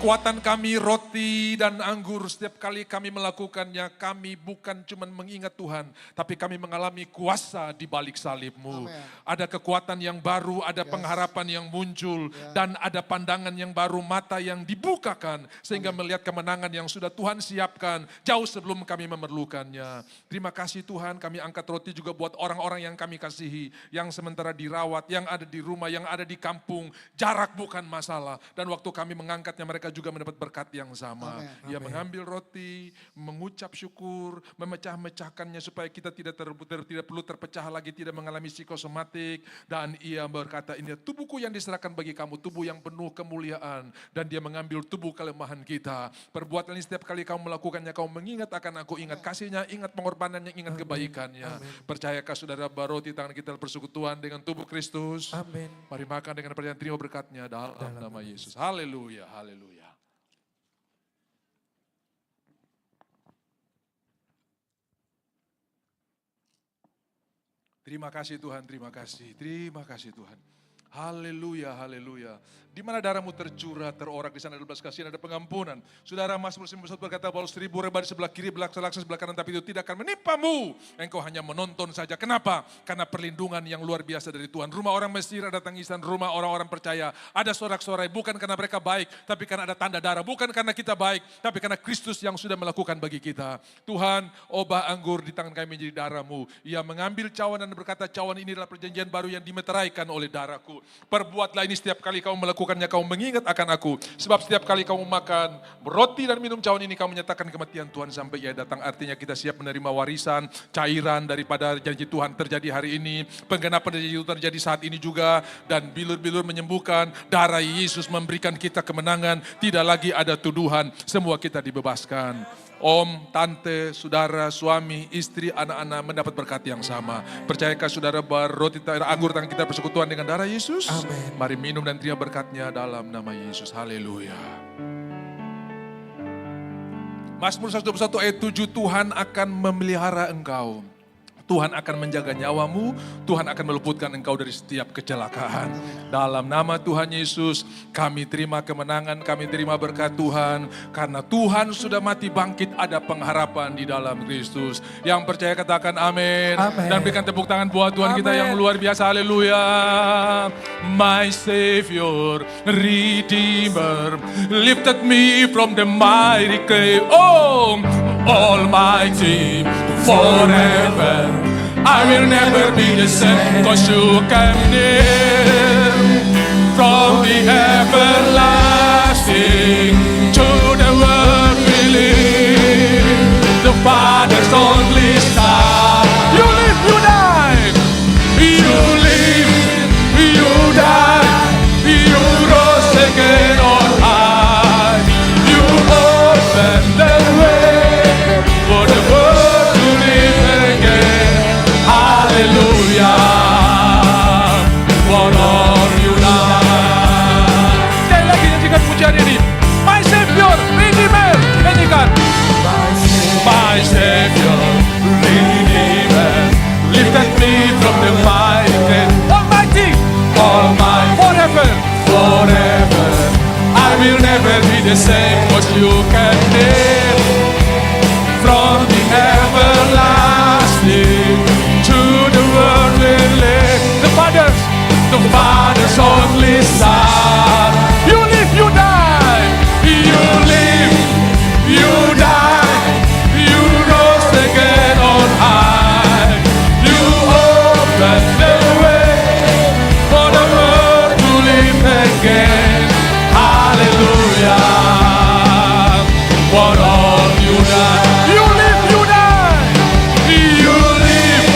Kekuatan kami roti dan anggur, setiap kali kami melakukannya, kami bukan cuma mengingat Tuhan, tapi kami mengalami kuasa di balik salib-Mu. Amen. Ada kekuatan yang baru, ada pengharapan yang muncul, dan ada pandangan yang baru, mata yang dibukakan, sehingga melihat kemenangan yang sudah Tuhan siapkan, jauh sebelum kami memerlukannya. Terima kasih Tuhan, kami angkat roti juga buat orang-orang yang kami kasihi, yang sementara dirawat, yang ada di rumah, yang ada di kampung, jarak bukan masalah, dan waktu kami mengangkatnya mereka juga mendapat berkat yang sama. Amen. Ia mengambil roti, mengucap syukur, memecah-mecahkannya supaya kita tidak perlu terpecah lagi, tidak mengalami psikosomatik. Dan ia berkata, ini tubuhku yang diserahkan bagi kamu, tubuh yang penuh kemuliaan. Dan dia mengambil tubuh kelemahan kita. Perbuatan ini setiap kali kamu melakukannya, kamu mengingat akan aku, ingat kasihnya, ingat pengorbanannya, ingat kebaikannya. Percayakah saudara bahwa roti tangan kita persekutuan dengan tubuh Kristus? Amin. Mari makan dengan percayaan, terima berkatnya dalam nama Yesus. Haleluya, haleluya. Terima kasih Tuhan, terima kasih Tuhan. Haleluya, haleluya. Di mana darahmu tercurah, terorak di sana ada belas kasihan, ada pengampunan. Saudara Mazmur 91 berkata, walau 1000 rebah di sebelah kiri, laksa sebelah kanan, tapi itu tidak akan menimpamu. Engkau hanya menonton saja. Kenapa? Karena perlindungan yang luar biasa dari Tuhan. Rumah orang Mesir ada tangisan, rumah orang-orang percaya. Ada sorak-sorai, bukan karena mereka baik, tapi karena ada tanda darah. Bukan karena kita baik, tapi karena Kristus yang sudah melakukan bagi kita. Tuhan, obah anggur di tangan kami menjadi darah-Mu. Ia mengambil cawan dan berkata, cawan ini adalah perjanjian baru yang dimeteraikan oleh darahku. Perbuatlah ini setiap kali kamu melakukannya, kamu mengingat akan aku. Sebab setiap kali kamu makan roti dan minum cawan ini, kamu menyatakan kematian Tuhan sampai ia datang. Artinya kita siap menerima warisan, cairan daripada janji Tuhan terjadi hari ini. Penggenapan janji Tuhan terjadi saat ini juga. Dan bilur-bilur menyembuhkan, darah Yesus memberikan kita kemenangan. Tidak lagi ada tuduhan, semua kita dibebaskan. Om, tante, saudara, suami, istri, anak-anak mendapat berkat yang sama. Percayakah saudara bahwa roti anggur tangan kita persekutuan dengan darah Yesus? Amin. Mari minum dan terima berkatnya dalam nama Yesus. Haleluya. Mazmur 121 ayat 7, Tuhan akan memelihara engkau. Tuhan akan menjaga nyawamu, Tuhan akan meluputkan engkau dari setiap kecelakaan. Dalam nama Tuhan Yesus, kami terima kemenangan, kami terima berkat Tuhan. Karena Tuhan sudah mati bangkit, ada pengharapan di dalam Kristus. Yang percaya katakan amin. Amin. Dan berikan tepuk tangan buat Tuhan kita yang Amin. luar biasa, haleluya. My Savior, Redeemer, lifted me from the mighty clay. Oh, Almighty, forever. I will never be the same, 'cause you came near. From the everlasting to the world we live, the Father's only Son. You live, you die. You live, you die. You rose again on high. You open the way for the world to live again. Hallelujah. What are you now? Sekali lagi nyanyikan pujian ini. My Savior, Redeemer. Nyanyikan. My Savior, Redeemer, lifted me from the mighty clay. Almighty, Almighty, forever, forever. I will never be the same, 'cause you can live. From the everlasting to the world we live. The Father's only Son. You live, you die. You live, you die. You rose again on high. You open the way for the world to live again. Hallelujah. What all you done. You live, you die. You live,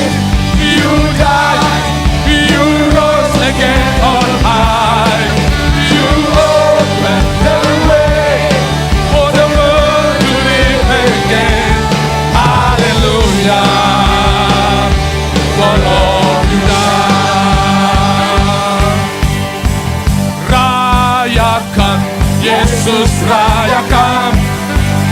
you die. You rose again on high. You open the way for the world to live again. Hallelujah. For all you done. Rayakan, Yesus rayakan.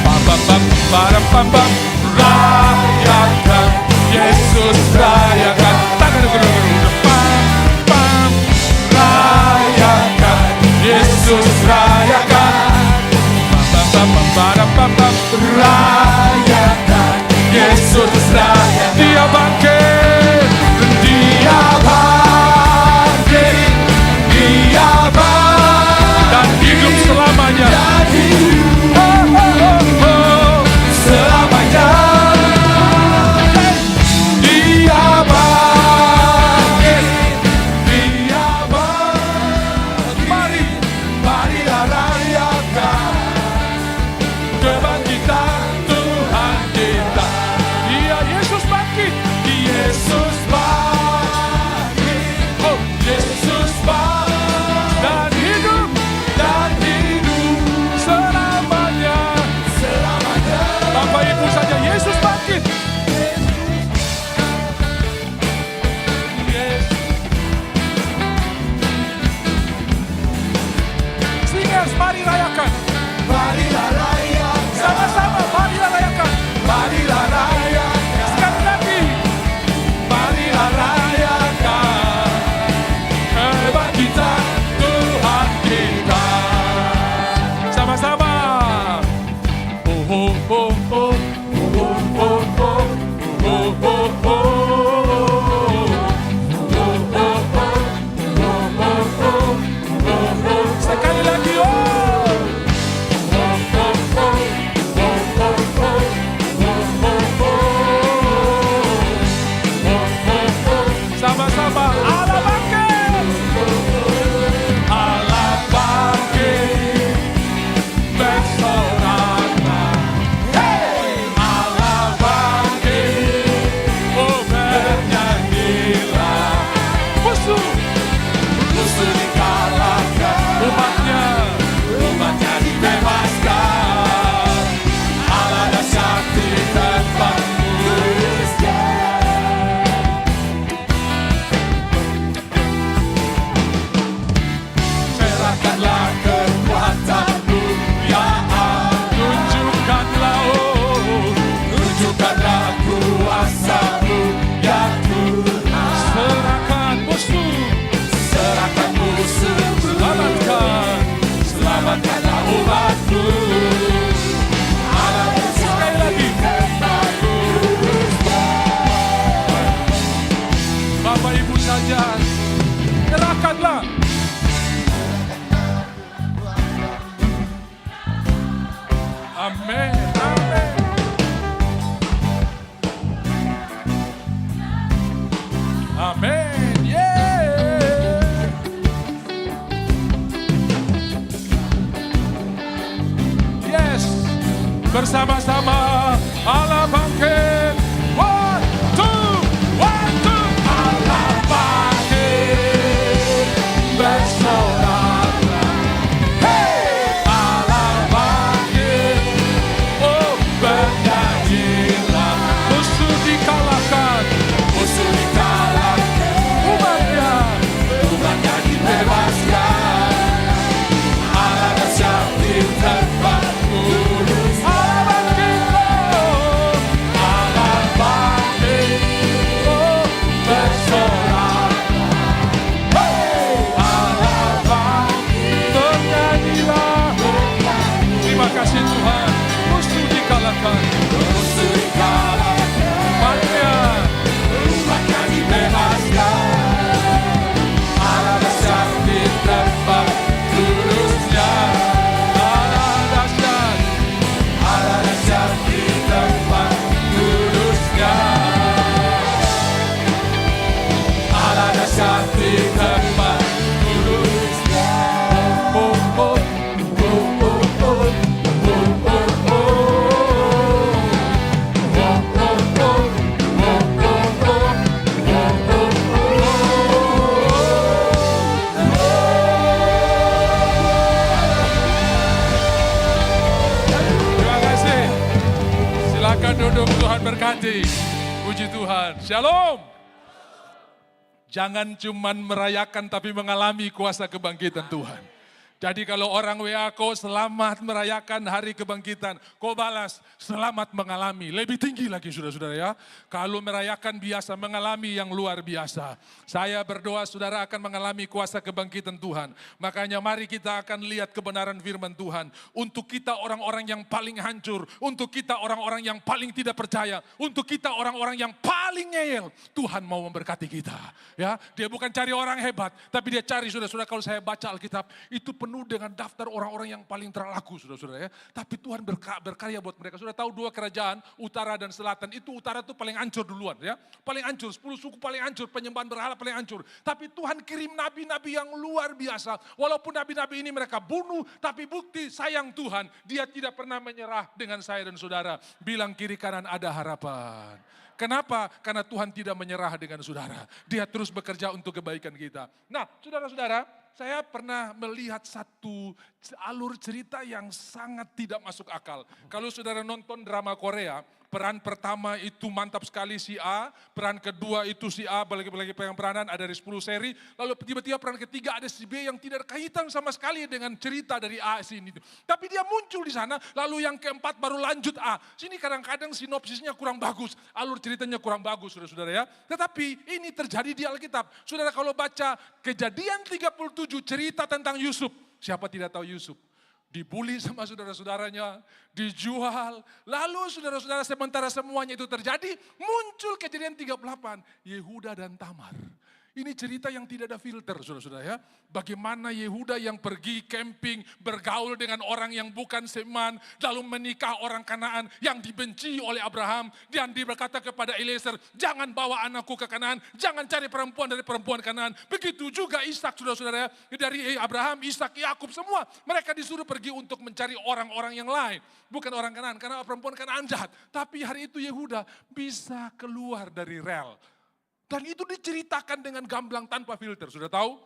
Pam pam pam pam pam pam. Rayakan, Yesus rayakan. Tangan dulu. Pam pam. Rayakan, Yesus rayakan. hidup, selamanya. Dia bangkit, dia bangkit. Marilah rayakan kebangkitan Tuhan kita. Dia Yesus bangkit. Yesus bangkit, oh Yesus bangkit, Dan hidup selamanya. selamanya. Bapak Ibu saja, Yesus bangkit. Singers, mari rayakan. Marilah rayakan, Sama-sama, marilah rayakan. marilah rayakan, Sekali lagi. marilah rayakan kebangkitan Tuhan kita. Sama-sama. Oh, oh, oh, oh. Sekali lagi, oh. Sama-sama, Allah bangkit. Allah bangkit, bersoraklah. Allah bangkit, Oh, bernyanyilah. musuh Musuh dikalahkan, umatnya. umatnya dibebaskan. Allah dahsyat di tempat kudusnya. Serahkanlah kekuatanmu, ya Allah. Tunjukkanlah, oh. Tunjukkanlah kuasamu, ya Tuhan. Serahkan musuh. Serahkan musuhmu, selamatkanlah umatmu. Allah Sekali lagi. Bapak Ibu saja, serahkanlah. Amin, amin. Amin, yeah. Yes, bersama-sama Allah bangkit. One, two, one, two. Allah bangkit, bersoraklah. Hey, Allah bangkit, oh bernyanyilah. Musuh dikalahkan, Musuh dikalahkan, umatnya. umatnya dibebaskan. Allah dahsyat di tempat kudus. Allah bangkit, oh. Allah bangkit, oh bersoraklah. Hey, Allah bangkit, Bernyanyilah. Terima kasih Tuhan. Musuh dikalahkan, musuh dikalahkan, umatnya. umatnya dibebaskan. Allah dahsyat di tempat kudusnya. Allah dahsyat. Allah dahsyat di tempat kudusnya. Allah dahsyat di tempat kudusnya. Oh, oh. Terima kasih. Silakan duduk, Tuhan berkati. Puji Tuhan. Shalom. Jangan cuman merayakan tapi mengalami kuasa kebangkitan Tuhan. Jadi kalau orang WA kau selamat merayakan hari kebangkitan, kau balas selamat mengalami. Lebih tinggi lagi saudara-saudara ya. Kalau merayakan biasa, mengalami yang luar biasa. Saya berdoa saudara akan mengalami kuasa kebangkitan Tuhan. Makanya mari kita akan lihat kebenaran firman Tuhan. Untuk kita orang-orang yang paling hancur, untuk kita orang-orang yang paling tidak percaya, untuk kita orang-orang yang paling ngeyel, Tuhan mau memberkati kita. Ya, dia bukan cari orang hebat, tapi dia cari saudara-saudara kalau saya baca Alkitab, itu penuh penuh dengan daftar orang-orang yang paling terlaku, saudara-saudara ya. Tapi Tuhan berkarya buat mereka. Sudah tahu dua kerajaan, utara dan selatan. Itu utara itu paling hancur duluan ya. Paling hancur, 10 suku paling hancur, penyembahan berhala paling hancur. Tapi Tuhan kirim nabi-nabi yang luar biasa. Walaupun nabi-nabi ini mereka bunuh, tapi bukti sayang Tuhan. Dia tidak pernah menyerah dengan saya dan saudara. Bilang kiri kanan ada harapan. Kenapa? Karena Tuhan tidak menyerah dengan saudara. Dia terus bekerja untuk kebaikan kita. Nah, saudara-saudara, saya pernah melihat satu alur cerita yang sangat tidak masuk akal. Kalau saudara nonton drama Korea, peran pertama itu mantap sekali si A, peran kedua itu si A, bagi pegang peranan ada dari 10 seri, lalu tiba-tiba peran ketiga ada si B yang tidak ada kaitan sama sekali dengan cerita dari A sini. Tapi dia muncul di sana, lalu yang keempat baru lanjut A. Sini kadang-kadang sinopsisnya kurang bagus, alur ceritanya kurang bagus saudara-saudara ya. Tetapi ini terjadi di Alkitab. Saudara kalau baca Kejadian 37 cerita tentang Yusuf, siapa tidak tahu Yusuf? Dibully sama saudara-saudaranya, dijual. Lalu saudara-saudara sementara semuanya itu terjadi, muncul Kejadian 38, Yehuda dan Tamar. Ini cerita yang tidak ada filter, saudara-saudara ya. Bagaimana Yehuda yang pergi camping, bergaul dengan orang yang bukan seiman, lalu menikah orang Kanaan yang dibenci oleh Abraham. Dan dia berkata kepada Eliezer, jangan bawa anakku ke Kanaan, jangan cari perempuan dari perempuan Kanaan. Begitu juga Ishak, saudara-saudara ya. Dari Abraham, Ishak, Yakub semua. Mereka disuruh pergi untuk mencari orang-orang yang lain. Bukan orang Kanaan, karena perempuan Kanaan jahat. Tapi hari itu Yehuda bisa keluar dari rel. Dan itu diceritakan dengan gamblang tanpa filter, sudah tahu?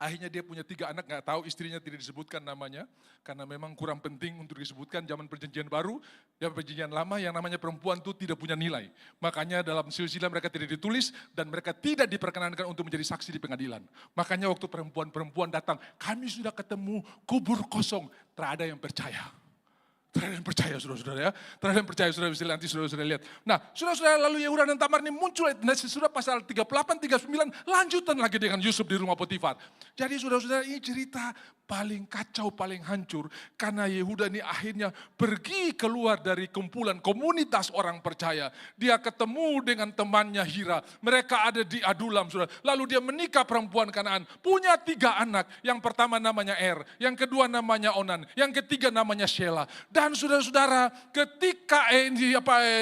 Akhirnya dia punya 3 anak, gak tahu istrinya tidak disebutkan namanya. Karena memang kurang penting untuk disebutkan zaman perjanjian baru. Dan perjanjian lama yang namanya perempuan itu tidak punya nilai. Makanya dalam silsilah mereka tidak ditulis dan mereka tidak diperkenankan untuk menjadi saksi di pengadilan. Makanya waktu perempuan-perempuan datang, kami sudah ketemu kubur kosong, tak ada yang percaya. Terhadap yang percaya saudara-saudara ya. Terhadap yang percaya saudara bisa nanti saudara-saudara lihat. Nah saudara-saudara lalu Yehuda dan Tamar ini muncul. Nah sudah pasal 38, 39 lanjutan lagi dengan Yusuf di rumah Potifar. Jadi saudara-saudara ini cerita paling kacau, paling hancur. Karena Yehuda ini akhirnya pergi keluar dari kumpulan komunitas orang percaya. Dia ketemu dengan temannya Hira. Mereka ada di Adulam saudara. Lalu dia menikah perempuan Kanaan. Punya 3 anak. Yang pertama namanya Er. Yang kedua namanya Onan. Yang ketiga namanya Shelah. Dan saudara-saudara, ketika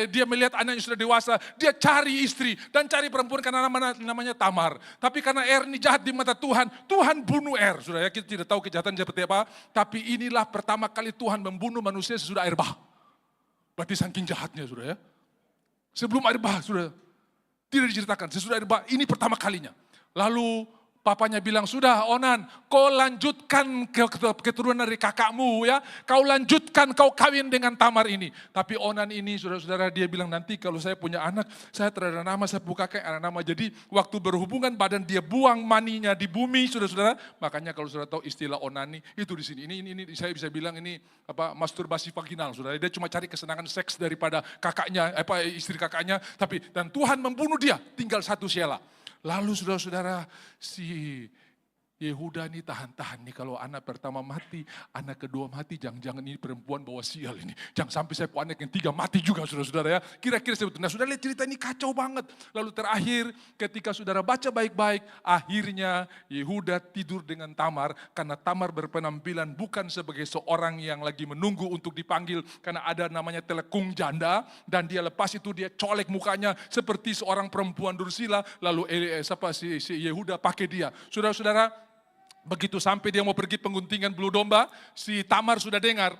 dia melihat anaknya sudah dewasa, dia cari istri dan cari perempuan karena namanya Tamar. Tapi karena Er ini jahat di mata Tuhan, Tuhan bunuh Er. Saudara, kita tidak tahu kejahatan seperti apa, tapi inilah pertama kali Tuhan membunuh manusia sesudah air bah. Berarti saking jahatnya, saudara ya. Sebelum air bah, saudara, tidak diceritakan. Sesudah air bah, ini pertama kalinya. Lalu papanya bilang, sudah Onan, kau lanjutkan keturunan dari kakakmu ya. Kau lanjutkan, kau kawin dengan Tamar ini. Tapi Onan ini, saudara-saudara, dia bilang nanti kalau saya punya anak, saya terada nama, saya buka kayak anak nama. Jadi waktu berhubungan badan dia buang maninya di bumi, saudara-saudara. Makanya kalau saudara tahu istilah onani, itu di sini. Ini saya bisa bilang ini masturbasi vaginal, saudara. Dia cuma cari kesenangan seks daripada kakaknya, istri kakaknya. Dan Tuhan membunuh dia, tinggal 1 Shelah. Lalu saudara-saudara, si Yehuda ini tahan-tahan nih kalau anak pertama mati, anak kedua mati, jangan-jangan ini perempuan bawa sial ini. Jangan sampai saya punya anak yang 3 mati juga saudara-saudara ya. Kira-kira sebetulnya, nah saudara lihat cerita ini kacau banget. Lalu terakhir ketika saudara baca baik-baik, akhirnya Yehuda tidur dengan Tamar. Karena Tamar berpenampilan bukan sebagai seorang yang lagi menunggu untuk dipanggil. Karena ada namanya telekung janda. Dan dia lepas itu dia colek mukanya seperti seorang perempuan Dursila. Lalu si Yehuda pakai dia. Saudara-saudara, begitu sampai dia mau pergi pengguntingan bulu domba, si Tamar sudah dengar.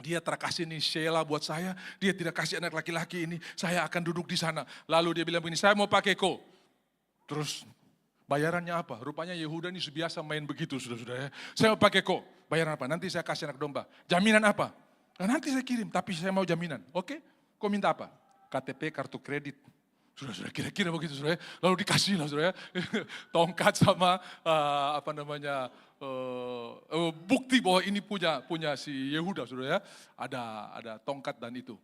Dia terkasih nih Shelah buat saya, dia tidak kasih anak laki-laki ini, saya akan duduk di sana. Lalu dia bilang begini, saya mau pakai kau. Terus bayarannya apa? Rupanya Yehuda ini biasa main begitu sudah-sudah ya. Saya mau pakai kau, bayaran apa? Nanti saya kasih anak domba. Jaminan apa? Nah, nanti saya kirim, tapi saya mau jaminan. Oke, kau minta apa? KTP, kartu kredit. Sudah kira-kira begitu saudara. Lalu dikasih lah saudara, tongkat sama bukti bahwa ini punya si Yehuda saudara ya. Ada tongkat dan itu.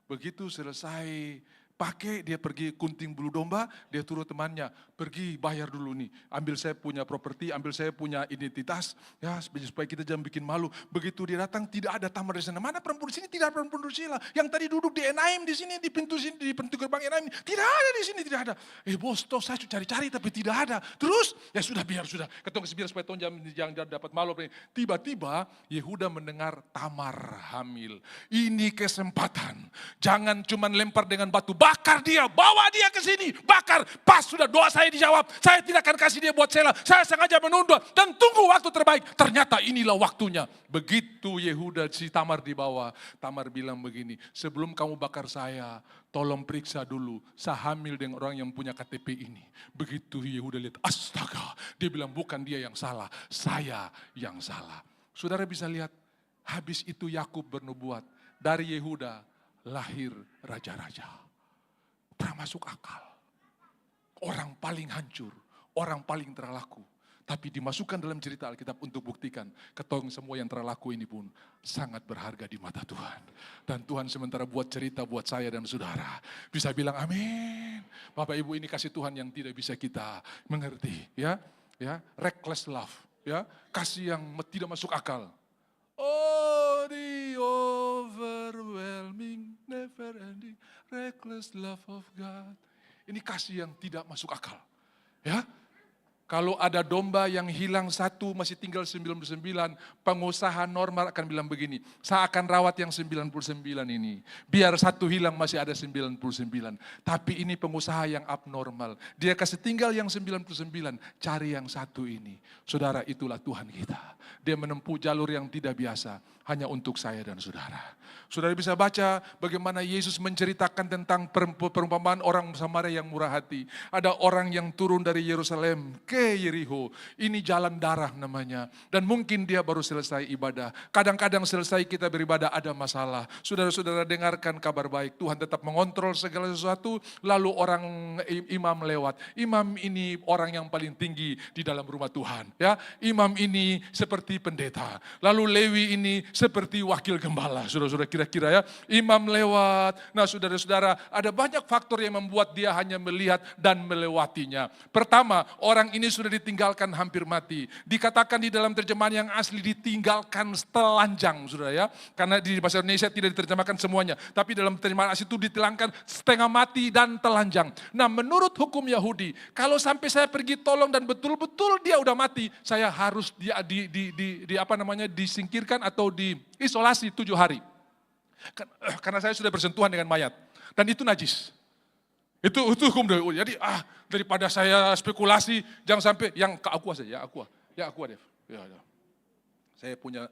Begitu selesai pakai, dia pergi kunting bulu domba, dia turut temannya, pergi bayar dulu nih, ambil saya punya properti, ambil saya punya identitas, ya supaya kita jangan bikin malu. Begitu dia datang, tidak ada Tamar di sana. Mana perempuan di sini? Tidak ada perempuan Rusila. Yang tadi duduk di Enaim di sini, di pintu gerbang Enaim, tidak ada di sini, tidak ada. Bos, toh saya cari-cari tapi tidak ada. Terus, ya sudah biar sudah, ketong biar supaya toh jangan dapat malu. Tiba-tiba Yehuda mendengar Tamar hamil. Ini kesempatan. Jangan cuma lempar dengan batu, bakar dia, bawa dia ke sini, bakar. Pas sudah doa saya dijawab, saya tidak akan kasih dia buat Sela. Saya sengaja menunda dan tunggu waktu terbaik. Ternyata inilah waktunya. Begitu Yehuda si Tamar dibawa, Tamar bilang begini, sebelum kamu bakar saya, tolong periksa dulu, saya hamil dengan orang yang punya KTP ini. Begitu Yehuda lihat, astaga, dia bilang bukan dia yang salah, saya yang salah. Saudara bisa lihat, habis itu Yakub bernubuat, dari Yehuda lahir raja-raja. Pernah masuk akal. Orang paling hancur, orang paling terlaku. Tapi dimasukkan dalam cerita Alkitab untuk buktikan, ketong semua yang terlaku ini pun sangat berharga di mata Tuhan. Dan Tuhan sementara buat cerita buat saya dan saudara. Bisa bilang amin. Bapak Ibu, ini kasih Tuhan yang tidak bisa kita mengerti. Ya, reckless love. Ya, kasih yang tidak masuk akal. Oh, the overwhelming, never ending, reckless love of God. Ini kasih yang tidak masuk akal. Ya, kalau ada domba yang hilang satu, masih tinggal 99, pengusaha normal akan bilang begini, saya akan rawat yang 99 ini. Biar satu hilang masih ada 99. Tapi ini pengusaha yang abnormal. Dia kasih tinggal yang 99, cari yang satu ini. Saudara, itulah Tuhan kita. Dia menempuh jalur yang tidak biasa, hanya untuk saya dan saudara. Saudara bisa baca bagaimana Yesus menceritakan tentang perumpamaan orang Samaria yang murah hati. Ada orang yang turun dari Yerusalem ke Yeriko. Ini jalan darah namanya. Dan mungkin dia baru selesai ibadah. Kadang-kadang selesai kita beribadah ada masalah. Saudara-saudara dengarkan kabar baik. Tuhan tetap mengontrol segala sesuatu. Lalu orang imam lewat. Imam ini orang yang paling tinggi di dalam rumah Tuhan. Ya, imam ini seperti pendeta. Lalu Lewi ini seperti wakil gembala. Saudara-saudara kira-kira ya. Imam lewat. Nah saudara-saudara, ada banyak faktor yang membuat dia hanya melihat dan melewatinya. Pertama, orang ini sudah ditinggalkan hampir mati. Dikatakan di dalam terjemahan yang asli ditinggalkan telanjang, saudara ya. Karena di bahasa Indonesia tidak diterjemahkan semuanya. Tapi dalam terjemahan asli itu ditilangkan setengah mati dan telanjang. Nah menurut hukum Yahudi, kalau sampai saya pergi tolong dan betul-betul dia udah mati, saya harus disingkirkan atau diisolasi 7 hari. Karena saya sudah bersentuhan dengan mayat. Dan itu najis. Itu hukum. Jadi daripada saya spekulasi, jangan sampai yang ke aqua saja, aqua Dev. Ya. Saya punya,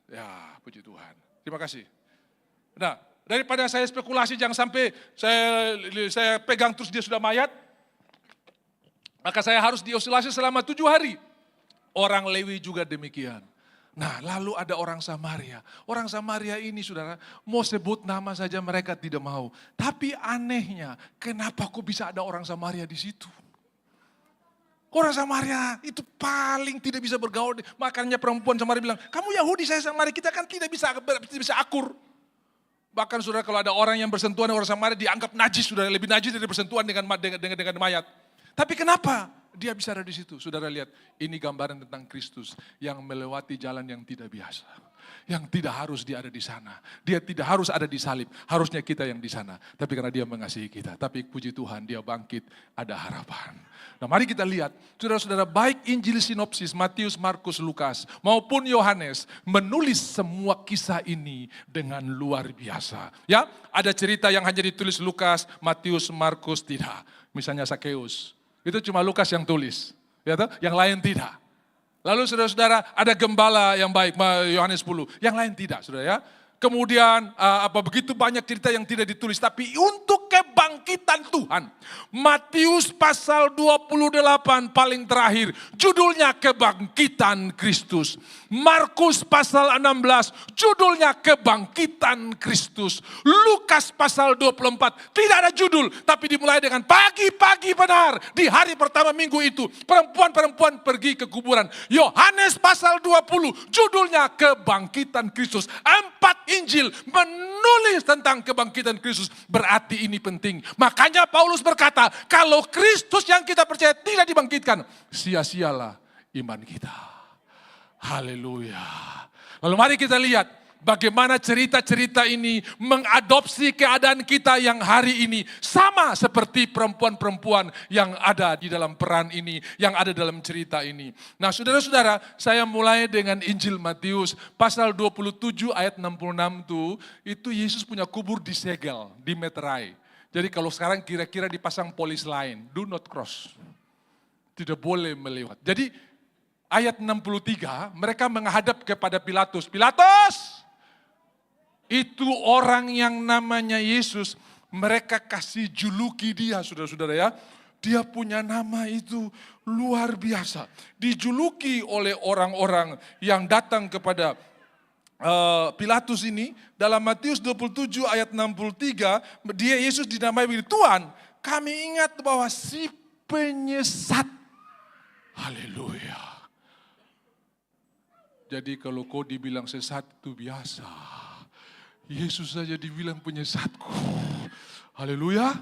ya puji Tuhan. Terima kasih. Nah, daripada saya spekulasi, jangan sampai saya pegang terus dia sudah mayat, maka saya harus diisolasi selama 7 hari. Orang Lewi juga demikian. Nah lalu ada orang Samaria. Orang Samaria ini saudara, mau sebut nama saja mereka tidak mau. Tapi anehnya, kenapa kok bisa ada orang Samaria di situ? Orang Samaria itu paling tidak bisa bergaul. Makanya perempuan Samaria bilang, kamu Yahudi, saya Samaria, kita kan tidak bisa akur. Bahkan saudara, kalau ada orang yang bersentuhan dengan orang Samaria dianggap najis, saudara, lebih najis dari bersentuhan dengan mayat. Tapi kenapa? Dia bisa ada di situ. Saudara lihat, ini gambaran tentang Kristus yang melewati jalan yang tidak biasa. Yang tidak harus dia ada di sana. Dia tidak harus ada di salib. Harusnya kita yang di sana. Tapi karena dia mengasihi kita. Tapi puji Tuhan, dia bangkit, ada harapan. Nah mari kita lihat, saudara-saudara, baik Injil sinopsis, Matius, Markus, Lukas, maupun Yohanes, menulis semua kisah ini dengan luar biasa. Ya, ada cerita yang hanya ditulis Lukas, Matius, Markus, tidak. Misalnya Sakeus. Itu cuma Lukas yang tulis, ya toh? Yang lain tidak. Lalu saudara-saudara ada gembala yang baik, Yohanes 10, yang lain tidak, saudara ya. Kemudian begitu banyak cerita yang tidak ditulis, tapi untuk kebangkitan Tuhan. Matius pasal 28 paling terakhir, judulnya kebangkitan Kristus. Markus pasal 16, judulnya kebangkitan Kristus. Lukas pasal 24, tidak ada judul, tapi dimulai dengan pagi-pagi benar. Di hari pertama minggu itu, perempuan-perempuan pergi ke kuburan. Yohanes pasal 20, judulnya kebangkitan Kristus. 4 Injil, menulis tentang kebangkitan Kristus. Berarti ini penting. Makanya Paulus berkata, kalau Kristus yang kita percaya tidak dibangkitkan, sia-sialah iman kita. Haleluya. Lalu mari kita lihat bagaimana cerita-cerita ini mengadopsi keadaan kita yang hari ini. Sama seperti perempuan-perempuan yang ada di dalam peran ini, yang ada dalam cerita ini. Nah saudara-saudara, saya mulai dengan Injil Matius pasal 27 ayat 66 itu Yesus punya kubur disegel, dimeterai. Jadi kalau sekarang kira-kira dipasang polis lain, do not cross. Tidak boleh melewat. Jadi ayat 63 mereka menghadap kepada Pilatus. Pilatus! Itu orang yang namanya Yesus, mereka kasih juluki dia, saudara-saudara ya. Dia punya nama itu luar biasa. Dijuluki oleh orang-orang yang datang kepada Pilatus ini. Dalam Matius 27 ayat 63, dia Yesus dinamai begini, Tuhan kami ingat bahwa si penyesat. Haleluya. Jadi kalau kau dibilang sesat itu biasa. Yesus saja dibilang penyesatku. Haleluya.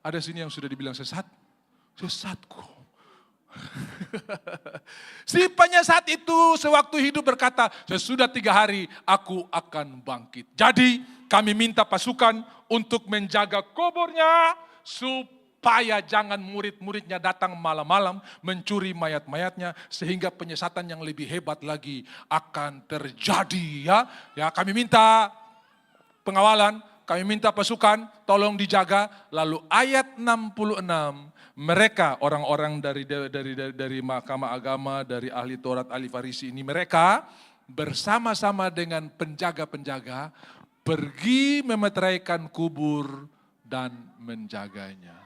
Ada sini yang sudah dibilang sesat? Sesatku. Si penyesat itu sewaktu hidup berkata, sesudah 3 hari aku akan bangkit. Jadi kami minta pasukan untuk menjaga kuburnya supaya jangan murid-muridnya datang malam-malam mencuri mayat-mayatnya sehingga penyesatan yang lebih hebat lagi akan terjadi ya. Ya kami minta pengawalan, kami minta pasukan, tolong dijaga. Lalu ayat 66, mereka orang-orang dari mahkamah agama, dari ahli Taurat, ahli Farisi ini, mereka bersama-sama dengan penjaga-penjaga pergi memeteraikan kubur dan menjaganya.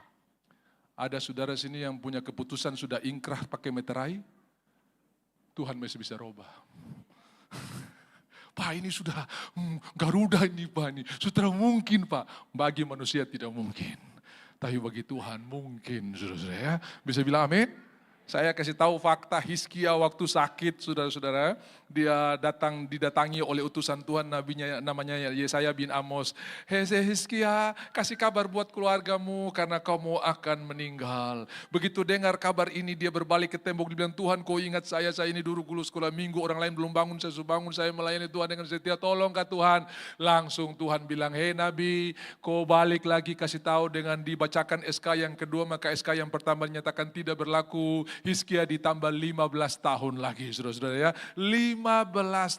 Ada saudara sini yang punya keputusan sudah ingkrah pakai meterai? Tuhan masih bisa rubah. Pak ini sudah Garuda ini Pak ini. Sudah mungkin Pak. Bagi manusia tidak mungkin. Tapi bagi Tuhan mungkin saudara-saudara ya. Bisa bilang amin? Saya kasih tahu fakta Hizkia waktu sakit saudara-saudara. Dia didatangi oleh utusan Tuhan nabinya namanya Yesaya bin Amos. Hizkia kasih kabar buat keluargamu karena kamu akan meninggal. Begitu dengar kabar ini dia berbalik ke tembok. Dia bilang Tuhan kau ingat saya ini dulu sekolah minggu. Orang lain belum bangun, saya sudah bangun. Saya melayani Tuhan dengan setia. Tolong kah Tuhan. Langsung Tuhan bilang hei Nabi kau balik lagi kasih tahu dengan dibacakan SK yang kedua. Maka SK yang pertama dinyatakan tidak berlaku. Hizkia ditambah 15 tahun lagi saudara-saudara ya. 15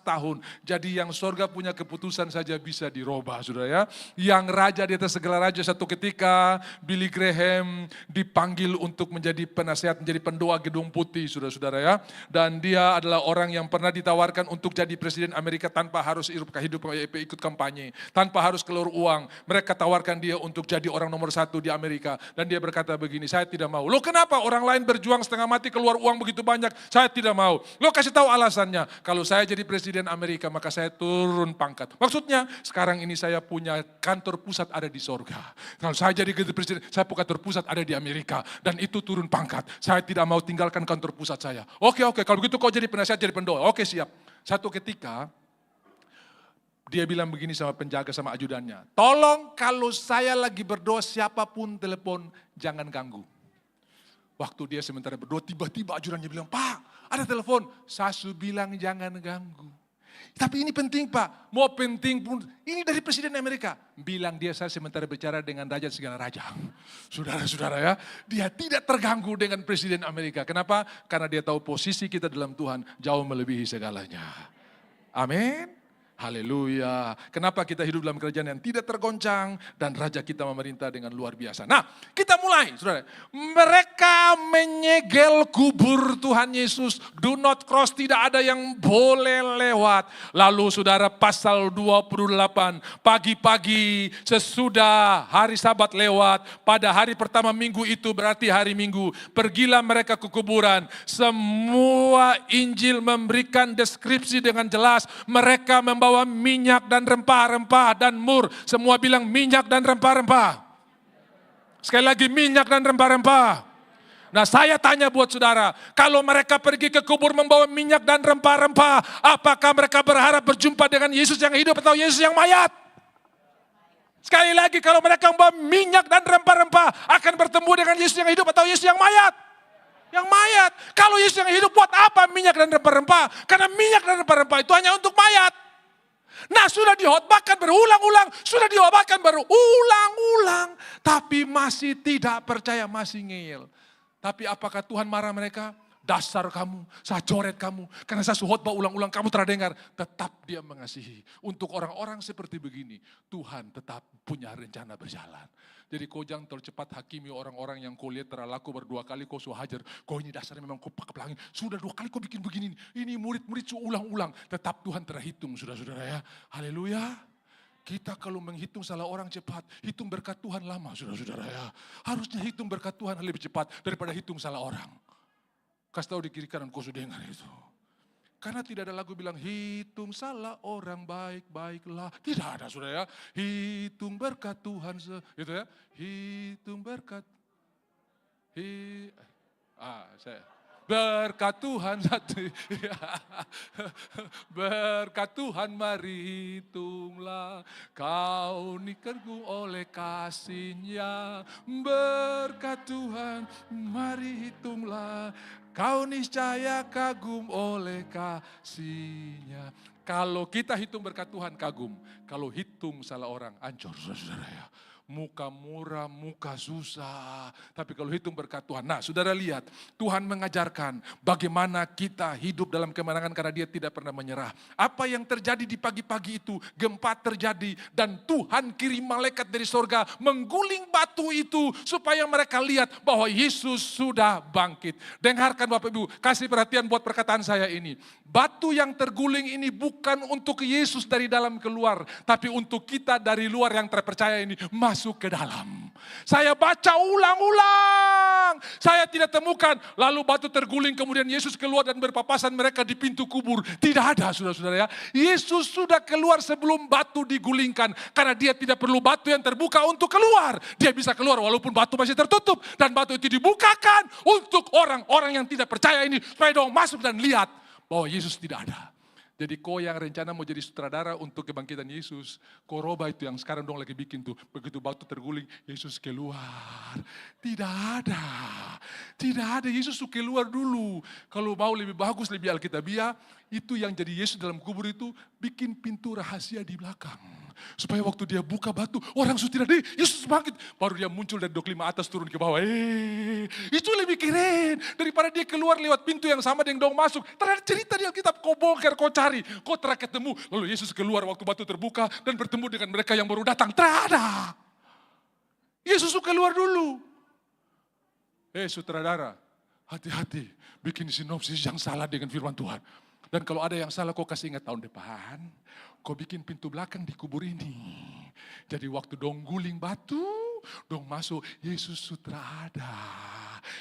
tahun. Jadi yang sorga punya keputusan saja bisa dirubah saudara ya. Yang raja di atas segala raja satu ketika Billy Graham dipanggil untuk menjadi penasihat, menjadi pendoa Gedung Putih saudara-saudara ya. Dan dia adalah orang yang pernah ditawarkan untuk jadi presiden Amerika tanpa harus ikut kampanye. Tanpa harus keluar uang. Mereka tawarkan dia untuk jadi orang nomor 1 di Amerika. Dan dia berkata begini, saya tidak mau. Loh kenapa orang lain berjuang setengah mati keluar uang begitu banyak, saya tidak mau. Lo kasih tahu alasannya, kalau saya jadi presiden Amerika maka saya turun pangkat. Maksudnya sekarang ini saya punya kantor pusat ada di sorga. Kalau saya jadi presiden, saya punya kantor pusat ada di Amerika dan itu turun pangkat. Saya tidak mau tinggalkan kantor pusat saya. Oke, kalau begitu kau jadi penasihat, jadi pendoa. Oke siap. Satu ketika dia bilang begini sama penjaga sama ajudannya, tolong kalau saya lagi berdoa siapapun telepon jangan ganggu. Waktu dia sementara berdoa, tiba-tiba ajudannya bilang, Pak, ada telepon. Sasu bilang jangan ganggu. Tapi ini penting Pak, mau penting pun, ini dari Presiden Amerika. Bilang dia saya sementara bicara dengan raja segala raja. Saudara-saudara ya, dia tidak terganggu dengan Presiden Amerika. Kenapa? Karena dia tahu posisi kita dalam Tuhan jauh melebihi segalanya. Amin. Haleluya. Kenapa kita hidup dalam kerajaan yang tidak tergoncang dan raja kita memerintah dengan luar biasa. Nah, kita mulai, saudara. Mereka menyegel kubur Tuhan Yesus. Do not cross, tidak ada yang boleh lewat. Lalu saudara pasal 28, pagi-pagi sesudah hari Sabat lewat, pada hari pertama minggu itu berarti hari Minggu, pergilah mereka ke kuburan. Semua Injil memberikan deskripsi dengan jelas. Mereka membawa minyak dan rempah-rempah dan mur. Semua bilang minyak dan rempah-rempah. Sekali lagi minyak dan rempah-rempah. Nah saya tanya buat saudara, kalau mereka pergi ke kubur membawa minyak dan rempah-rempah, apakah mereka berharap berjumpa dengan Yesus yang hidup atau Yesus yang mayat? Sekali lagi, kalau mereka membawa minyak dan rempah-rempah, akan bertemu dengan Yesus yang hidup atau Yesus yang mayat? Yang mayat. Kalau Yesus yang hidup, buat apa minyak dan rempah-rempah? Karena minyak dan rempah-rempah itu hanya untuk mayat. Nah sudah dihotbahkan berulang-ulang, sudah dihotbahkan berulang-ulang, tapi masih tidak percaya, masih ngeyel. Tapi apakah Tuhan marah mereka? Dasar kamu, saya coret kamu. Karena saya khotbah ulang-ulang, kamu terdengar. Tetap dia mengasihi. Untuk orang-orang seperti begini, Tuhan tetap punya rencana berjalan. Jadi kau jangan terlalu cepat hakimi orang-orang yang kau lihat terlaku berdua kali kau sudah hajar. Kau ini dasarnya memang kau pakai pelangin. Sudah 2 kali kau bikin begini. Ini murid-murid ulang-ulang. Tetap Tuhan terhitung, saudara-saudara ya. Haleluya. Kita kalau menghitung salah orang cepat, hitung berkat Tuhan lama, saudara-saudara ya. Harusnya hitung berkat Tuhan lebih cepat daripada hitung salah orang. Kasih tahu di kiri kanan kau sudah dengar itu. Karena tidak ada lagu bilang hitung salah orang baik-baiklah. Tidak ada saudara ya. Hitung berkat Tuhan. Gitu ya. Hitung berkat. Berkat Tuhan satu. Berkat Tuhan mari hitunglah. Kau nikengku oleh kasih-Nya. Berkat Tuhan mari hitunglah. Kau niscaya kagum oleh kasih-Nya. Kalau kita hitung berkat Tuhan kagum. Kalau hitung salah orang hancur saudara ya. Muka murah, muka susah. Tapi kalau hitung berkat Tuhan. Nah saudara lihat, Tuhan mengajarkan bagaimana kita hidup dalam kemenangan karena Dia tidak pernah menyerah. Apa yang terjadi di pagi-pagi itu, gempa terjadi dan Tuhan kirim malaikat dari sorga mengguling batu itu supaya mereka lihat bahwa Yesus sudah bangkit. Dengarkan Bapak Ibu, kasih perhatian buat perkataan saya ini. Batu yang terguling ini bukan untuk Yesus dari dalam keluar, tapi untuk kita dari luar yang terpercaya ini masuk ke dalam. Saya baca ulang-ulang, saya tidak temukan lalu batu terguling kemudian Yesus keluar dan berpapasan mereka di pintu kubur. Tidak ada saudara-saudara ya. Yesus sudah keluar sebelum batu digulingkan karena Dia tidak perlu batu yang terbuka untuk keluar. Dia bisa keluar walaupun batu masih tertutup dan batu itu dibukakan untuk orang-orang yang tidak percaya ini supaya dong masuk dan lihat bahwa Yesus tidak ada. Jadi kau yang rencana mau jadi sutradara untuk kebangkitan Yesus, kau roba itu yang sekarang dong lagi bikin tuh. Begitu batu terguling, Yesus keluar. Tidak ada. Tidak ada, Yesus tuh keluar dulu. Kalau mau lebih bagus, lebih alkitabiah, itu yang jadi Yesus dalam kubur itu bikin pintu rahasia di belakang. Supaya waktu Dia buka batu, orang sudah tidak, Yesus bangkit. Baru Dia muncul dari 25 atas turun ke bawah. Itu lebih keren daripada Dia keluar lewat pintu yang sama dengan dong masuk. Ternyata cerita di Alkitab, kau bongkar, kau cari, kau terakhir ketemu. Lalu Yesus keluar waktu batu terbuka dan bertemu dengan mereka yang baru datang. Terada. Yesus keluar dulu. Sutradara, hati-hati bikin sinopsis yang salah dengan firman Tuhan. Dan kalau ada yang salah kau kasih ingat tahun depan, kau bikin pintu belakang di kubur ini. Jadi waktu dong guling batu, dong masuk, Yesus sudah ada.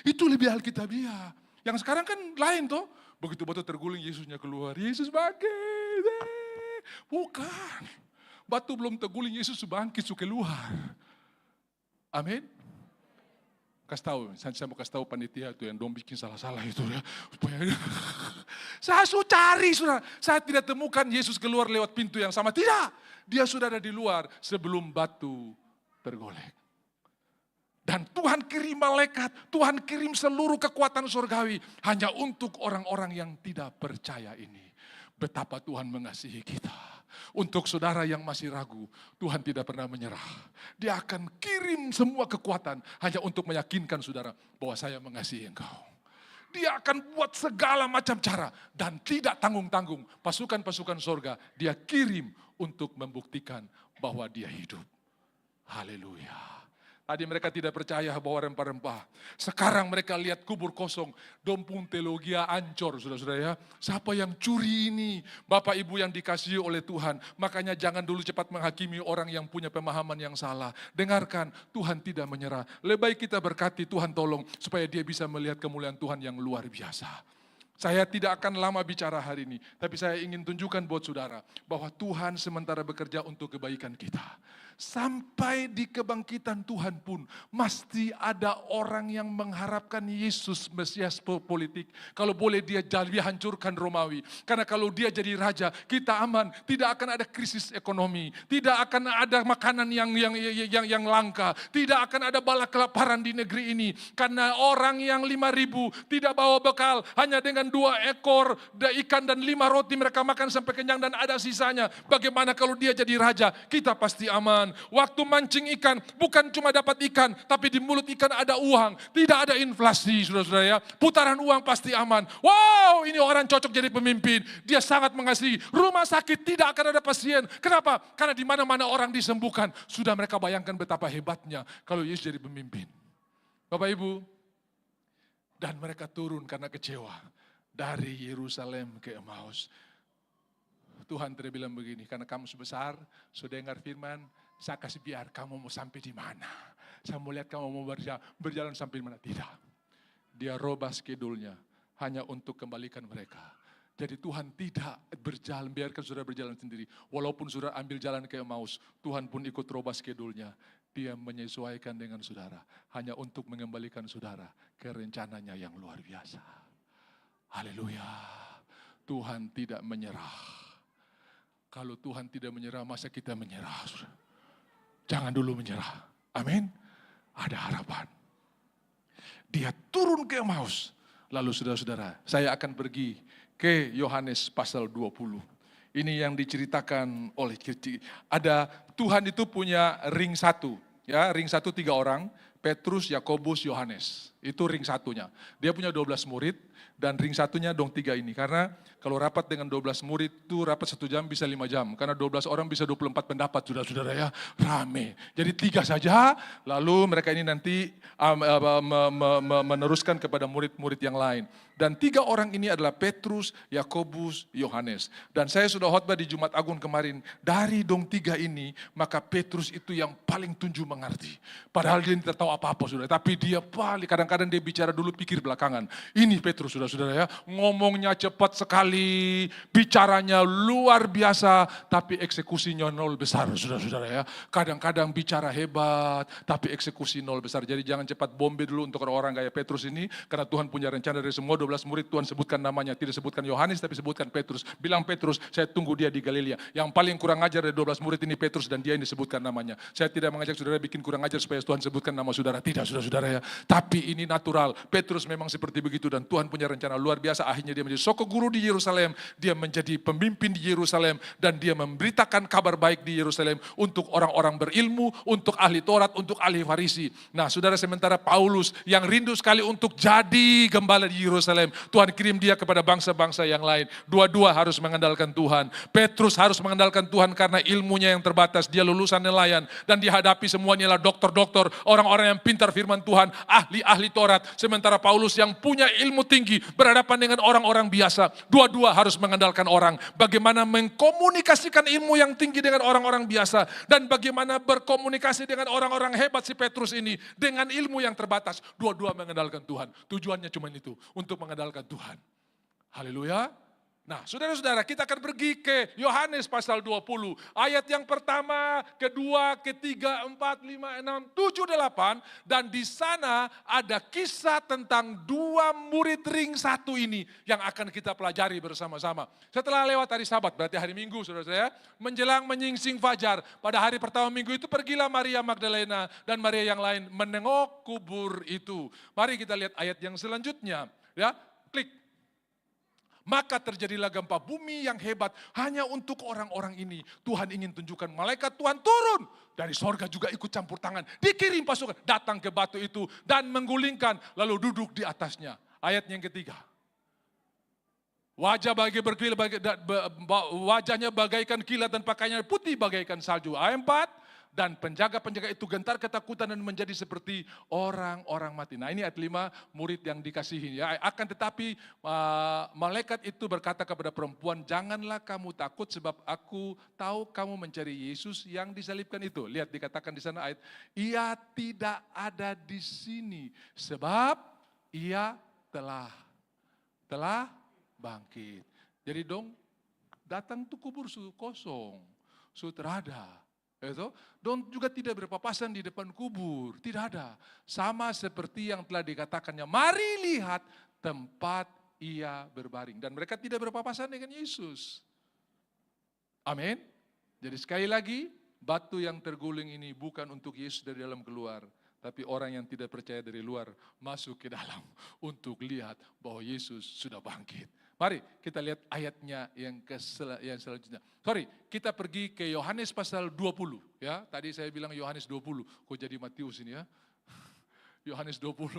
Itu lebih alkitabiah. Yang sekarang kan lain toh. Begitu batu terguling, Yesusnya keluar. Yesus bangkit. Bukan. Batu belum terguling, Yesus bangkit, keluar. Amin. Kasih tahu, saya mau kasih tahu panitia itu yang dong bikin salah-salah itu ya. Supaya saya sudah cari, saya tidak temukan Yesus keluar lewat pintu yang sama. Tidak, Dia sudah ada di luar sebelum batu tergolek. Dan Tuhan kirim malaikat, Tuhan kirim seluruh kekuatan surgawi hanya untuk orang-orang yang tidak percaya ini. Betapa Tuhan mengasihi kita. Untuk saudara yang masih ragu, Tuhan tidak pernah menyerah. Dia akan kirim semua kekuatan hanya untuk meyakinkan saudara bahwa saya mengasihi engkau. Dia akan buat segala macam cara dan tidak tanggung-tanggung. Pasukan-pasukan surga Dia kirim untuk membuktikan bahwa Dia hidup. Haleluya. Tadi mereka tidak percaya bahwa rempah-rempah. Sekarang mereka lihat kubur kosong. Dompung teologi ancur, saudara-saudara ya. Siapa yang curi ini? Bapak Ibu yang dikasihi oleh Tuhan. Makanya jangan dulu cepat menghakimi orang yang punya pemahaman yang salah. Dengarkan, Tuhan tidak menyerah. Lebih baik kita berkati, Tuhan tolong. Supaya dia bisa melihat kemuliaan Tuhan yang luar biasa. Saya tidak akan lama bicara hari ini, tapi saya ingin tunjukkan buat saudara bahwa Tuhan sementara bekerja untuk kebaikan kita. Sampai di kebangkitan Tuhan pun mesti ada orang yang mengharapkan Yesus Mesias politik. Kalau boleh dia hancurkan Romawi. Karena kalau dia jadi raja, kita aman. Tidak akan ada krisis ekonomi, tidak akan ada makanan yang langka, tidak akan ada bala kelaparan di negeri ini. Karena orang yang 5.000 tidak bawa bekal, hanya dengan 2 ekor ikan dan 5 roti mereka makan sampai kenyang dan ada sisanya. Bagaimana kalau dia jadi raja? Kita pasti aman. Waktu mancing ikan, bukan cuma dapat ikan, tapi di mulut ikan ada uang. Tidak ada inflasi, saudara-saudara ya. Putaran uang pasti aman. Wow, ini orang cocok jadi pemimpin. Dia sangat mengasihi. Rumah sakit tidak akan ada pasien. Kenapa? Karena di mana-mana orang disembuhkan. Sudah mereka bayangkan betapa hebatnya kalau Yesus jadi pemimpin. Bapak Ibu, dan mereka turun karena kecewa dari Yerusalem ke Emmaus. Tuhan tidak bilang begini, karena kamu sebesar, sudah dengar firman, saya kasih biar kamu mau sampai di mana. Saya mau lihat kamu mau berjalan sampai di mana. Tidak. Dia robah skedulnya hanya untuk kembalikan mereka. Jadi Tuhan tidak berjalan, biarkan saudara berjalan sendiri. Walaupun saudara ambil jalan ke Emmaus, Tuhan pun ikut robah skedulnya. Dia menyesuaikan dengan saudara. Hanya untuk mengembalikan saudara ke rencananya yang luar biasa. Haleluya. Tuhan tidak menyerah. Kalau Tuhan tidak menyerah, masa kita menyerah? Jangan dulu menyerah. Amin. Ada harapan. Dia turun ke Emmaus. Lalu saudara-saudara, saya akan pergi ke Yohanes pasal 20. Ini yang diceritakan oleh ada Tuhan itu punya ring 1. Ya, ring 1 3 orang, Petrus, Yakobus, Yohanes. Itu ring 1-nya. Dia punya 12 murid dan ring 1-nya dong 3 ini. Karena kalau rapat dengan 12 murid itu rapat 1 jam bisa 5 jam. Karena 12 orang bisa 24 pendapat, saudara-saudara ya. Rame. Jadi 3 saja, lalu mereka ini nanti meneruskan kepada murid-murid yang lain. Dan 3 orang ini adalah Petrus, Yakobus, Yohanes. Dan saya sudah khotbah di Jumat Agung kemarin. Dari dong 3 ini, maka Petrus itu yang paling tunjuk mengerti. Padahal dia tidak tahu apa-apa, saudara. Tapi dia paling, kadang-kadang dia bicara dulu, pikir belakangan. Ini Petrus, saudara-saudara ya. Ngomongnya cepat sekali, bicaranya luar biasa, tapi eksekusinya nol besar, saudara-saudara ya. Kadang-kadang bicara hebat, tapi eksekusi nol besar. Jadi jangan cepat bombe dulu untuk orang-orang kayak Petrus ini, karena Tuhan punya rencana dari semua 12 murid, Tuhan sebutkan namanya. Tidak sebutkan Yohanes, tapi sebutkan Petrus. Bilang Petrus, saya tunggu dia di Galilea. Yang paling kurang ajar dari 12 murid ini Petrus, dan dia ini disebutkan namanya. Saya tidak mengajak saudara bikin kurang ajar supaya Tuhan sebutkan nama saudara. Tidak, saudara-saudara ya. Tapi ini natural. Petrus memang seperti begitu, dan Tuhan punya rencana luar biasa. Akhirnya dia menjadi soko guru di Yerusalem. Dia menjadi pemimpin di Yerusalem, dan dia memberitakan kabar baik di Yerusalem untuk orang-orang berilmu, untuk ahli Taurat, untuk ahli Farisi. Nah, saudara, sementara Paulus yang rindu sekali untuk jadi gembala di Yerusalem, Tuhan kirim dia kepada bangsa-bangsa yang lain. Dua-dua harus mengandalkan Tuhan. Petrus harus mengandalkan Tuhan karena ilmunya yang terbatas. Dia lulusan nelayan dan dihadapi semuanya adalah dokter-dokter, orang-orang yang pintar firman Tuhan, ahli-ahli Taurat. Sementara Paulus yang punya ilmu tinggi berhadapan dengan orang-orang biasa. Dua-dua harus mengandalkan orang. Bagaimana mengkomunikasikan ilmu yang tinggi dengan orang-orang biasa, dan bagaimana berkomunikasi dengan orang-orang hebat si Petrus ini dengan ilmu yang terbatas. Dua-dua mengandalkan Tuhan. Tujuannya cuma itu, untuk mengandalkan Tuhan. Haleluya. Nah, saudara-saudara, kita akan pergi ke Yohanes pasal 20. Ayat yang pertama, kedua, ketiga, 4, 5, 6, 7, 8. Dan di sana ada kisah tentang 2 murid ring 1 ini yang akan kita pelajari bersama-sama. Setelah lewat hari Sabat, berarti hari Minggu, saudara-saudara, menjelang menyingsing fajar. Pada hari pertama minggu itu pergilah Maria Magdalena dan Maria yang lain menengok kubur itu. Mari kita lihat ayat yang selanjutnya. Ya, klik. Maka terjadilah gempa bumi yang hebat hanya untuk orang-orang ini. Tuhan ingin tunjukkan malaikat Tuhan turun dari sorga juga ikut campur tangan. Dikirim pasukan datang ke batu itu dan menggulingkan lalu duduk di atasnya. Ayat yang ketiga. Wajahnya bagaikan kilat dan pakaiannya putih bagaikan salju. Ayat 4. Dan penjaga-penjaga itu gentar ketakutan dan menjadi seperti orang-orang mati. Nah, ini ayat 5, murid yang dikasihi. Ya. Akan tetapi malaikat itu berkata kepada perempuan, janganlah kamu takut sebab aku tahu kamu mencari Yesus yang disalibkan itu. Lihat dikatakan di sana ayat, ia tidak ada di sini sebab ia telah bangkit. Jadi dong datang tuh kubur kosong, terada. Itu, dong juga tidak berpapasan di depan kubur, tidak ada. Sama seperti yang telah dikatakannya, mari lihat tempat ia berbaring. Dan mereka tidak berpapasan dengan Yesus. Amin. Jadi sekali lagi, batu yang terguling ini bukan untuk Yesus dari dalam keluar. Tapi orang yang tidak percaya dari luar masuk ke dalam untuk lihat bahwa Yesus sudah bangkit. Mari kita lihat ayatnya yang selanjutnya. Kita pergi ke Yohanes pasal 20. Ya, tadi saya bilang Yohanes 20. Kok jadi Matius ini ya? Yohanes 20.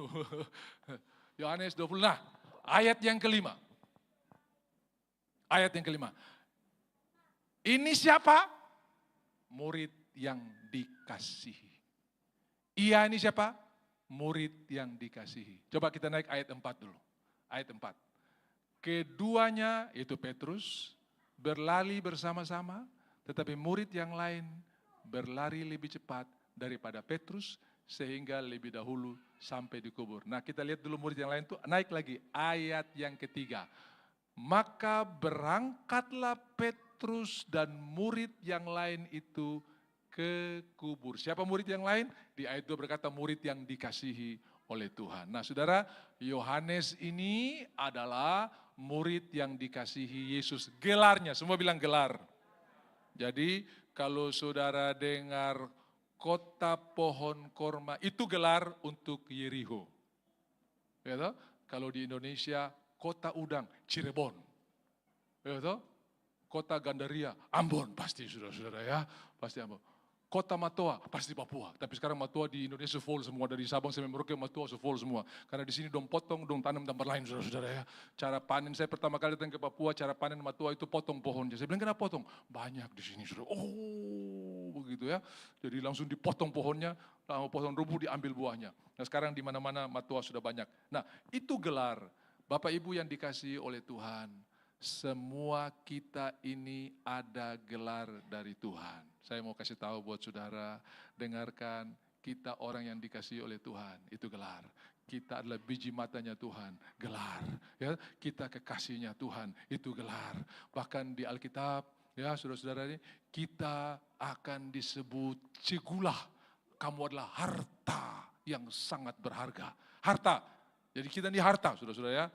Yohanes 20. Nah, ayat yang kelima. Ayat yang kelima. Ini siapa? Murid yang dikasihi. Ia ini siapa? Murid yang dikasihi. Coba kita naik ayat 4 dulu. Ayat 4. Keduanya, yaitu Petrus, berlari bersama-sama, tetapi murid yang lain berlari lebih cepat daripada Petrus, sehingga lebih dahulu sampai di kubur. Nah, kita lihat dulu murid yang lain tuh, naik lagi, ayat yang ketiga. Maka berangkatlah Petrus dan murid yang lain itu ke kubur. Siapa murid yang lain? Di ayat 2 berkata murid yang dikasihi oleh Tuhan. Nah saudara, Yohanes ini adalah murid yang dikasihi Yesus. Gelarnya, semua bilang gelar. Jadi kalau saudara dengar kota pohon korma, itu gelar untuk Yeriho. Ya toh? Kalau di Indonesia, kota udang, Cirebon. Ya toh? Kota Gandaria, Ambon pasti saudara-saudara ya. Pasti Ambon. Kota Matoa, pasti Papua. Tapi sekarang Matoa di Indonesia full semua. Dari Sabang sampai Merauke, Matoa full semua. Karena di sini dong potong, dong tanam tempat lain, saudara-saudara ya. Cara panen, saya pertama kali datang ke Papua, cara panen Matoa itu potong pohonnya. Saya bilang, kenapa potong? Banyak di sini, saudara. Oh, begitu ya. Jadi langsung dipotong pohonnya, pohon rubuh diambil buahnya. Nah sekarang di mana-mana Matoa sudah banyak. Nah itu gelar. Bapak Ibu yang dikasihi oleh Tuhan. Semua kita ini ada gelar dari Tuhan. Saya mau kasih tahu buat saudara, dengarkan, kita orang yang dikasihi oleh Tuhan, itu gelar. Kita adalah biji matanya Tuhan, gelar. Ya, kita kekasihnya Tuhan, itu gelar. Bahkan di Alkitab, ya saudara-saudara ini, kita akan disebut cegulah. Kamu adalah harta yang sangat berharga. Harta. Jadi kita ini harta, saudara-saudara ya.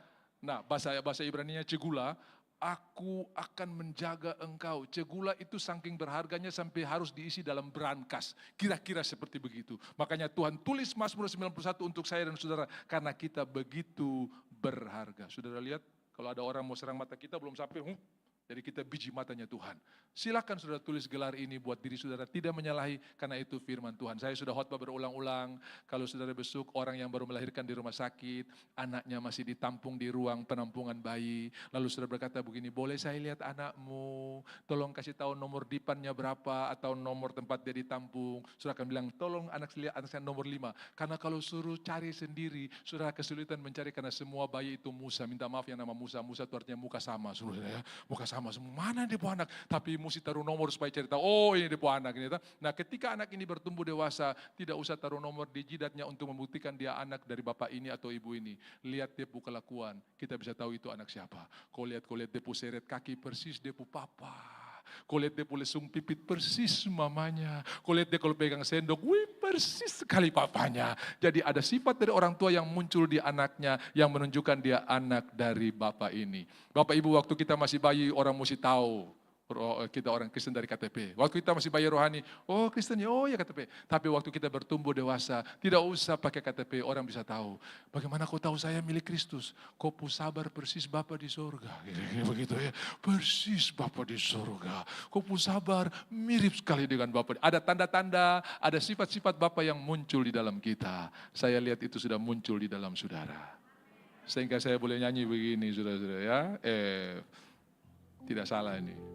Nah, bahasa Ibrani-nya cegula, aku akan menjaga engkau. Cegula itu saking berharganya sampai harus diisi dalam brankas. Kira-kira seperti begitu. Makanya Tuhan tulis Mazmur 91 untuk saya dan saudara. Karena kita begitu berharga. Saudara lihat, kalau ada orang mau serang mata kita belum sampai, jadi kita biji matanya Tuhan. Silakan saudara tulis gelar ini buat diri saudara, tidak menyalahi karena itu firman Tuhan. Saya sudah khotbah berulang-ulang, kalau saudara besuk orang yang baru melahirkan di rumah sakit, anaknya masih ditampung di ruang penampungan bayi, lalu saudara berkata begini, boleh saya lihat anakmu, tolong kasih tahu nomor dipannya berapa atau nomor tempat dia ditampung. Saudara akan bilang, tolong anak saya nomor 5. Karena kalau suruh cari sendiri, saudara kesulitan mencari karena semua bayi itu Musa. Minta maaf yang nama Musa, Musa itu artinya muka sama, saudara ya. Muka sama semua, mana dia anak, tapi mesti taruh nomor supaya cerita, oh ini dia anak ini. Nah ketika anak ini bertumbuh dewasa, tidak usah taruh nomor di jidatnya untuk membuktikan dia anak dari bapak ini atau ibu ini. Lihat dia kelakuan, kita bisa tahu itu anak siapa. Kau lihat dia seret kaki persis dia papa. Kau lihat dia lesung pipit persis mamanya. Kau lihat dia kalau pegang sendok, wih persis sekali papanya. Jadi ada sifat dari orang tua yang muncul di anaknya yang menunjukkan dia anak dari bapak ini. Bapak ibu waktu kita masih bayi orang mesti tahu. Kita orang Kristen dari KTP. Waktu kita masih bayi rohani, oh Kristen ya, oh ya KTP. Tapi waktu kita bertumbuh dewasa, tidak usah pakai KTP, orang bisa tahu. Bagaimana kau tahu saya milik Kristus? Kau sabar persis Bapa di surga. Begitu ya, persis Bapa di surga. Kau sabar mirip sekali dengan Bapa. Ada tanda-tanda, ada sifat-sifat Bapa yang muncul di dalam kita. Saya lihat itu sudah muncul di dalam saudara. Sehingga saya boleh nyanyi begini, saudara-saudara ya. Tidak salah ini.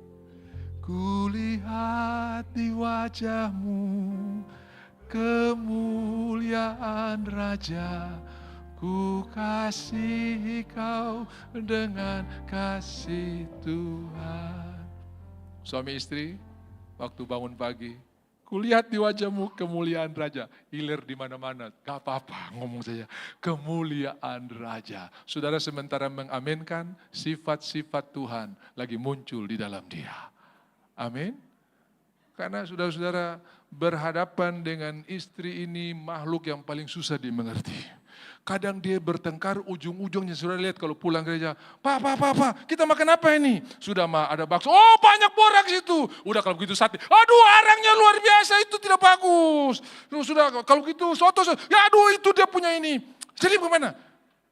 Kulihat di wajahmu kemuliaan Raja, ku kasihi kau dengan kasih Tuhan. Suami istri, waktu bangun pagi, Kulihat di wajahmu kemuliaan raja. Iler di mana-mana, gak apa-apa ngomong saja. Kemuliaan raja. Saudara sementara mengaminkan sifat-sifat Tuhan lagi muncul di dalam dia. Amin. Karena saudara-saudara berhadapan dengan istri ini makhluk yang paling susah dimengerti. Kadang dia bertengkar, ujung-ujungnya saudara lihat kalau pulang gereja, Pak, kita makan apa ini? Sudah ada bakso, oh banyak borak situ. Udah kalau begitu sate, aduh arangnya luar biasa, itu tidak bagus. Sudah kalau gitu soto, ya aduh itu dia punya ini. Jadi bagaimana?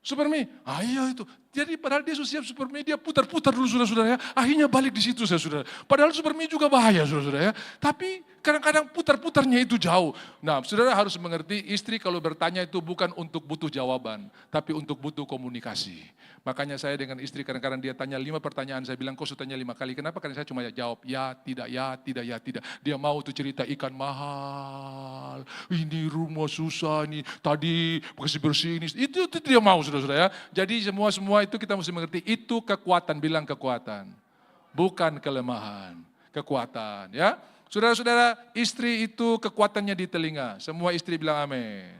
Supermi, iya itu. Jadi padahal dia sudah siap Supermi, dia putar-putar dulu saudara-saudara ya. Akhirnya balik di situ saudara. Padahal Supermi juga bahaya saudara-saudara ya. Tapi kadang-kadang putar-putarnya itu jauh. Nah saudara harus mengerti istri kalau bertanya itu bukan untuk butuh jawaban. Tapi untuk butuh komunikasi. Makanya saya dengan istri kadang-kadang dia tanya 5 pertanyaan. Saya bilang kau sudah tanya 5 kali. Kenapa? Karena saya cuma jawab ya, tidak, ya, tidak, ya, tidak. Dia mau tuh cerita ikan mahal. Ini rumah susah nih. Tadi bersih-bersih ini. Itu dia mau saudara-saudara ya. Jadi semua itu kita mesti mengerti, itu kekuatan, bilang kekuatan. Bukan kelemahan, kekuatan ya. Saudara-saudara, istri itu kekuatannya di telinga. Semua istri bilang amin.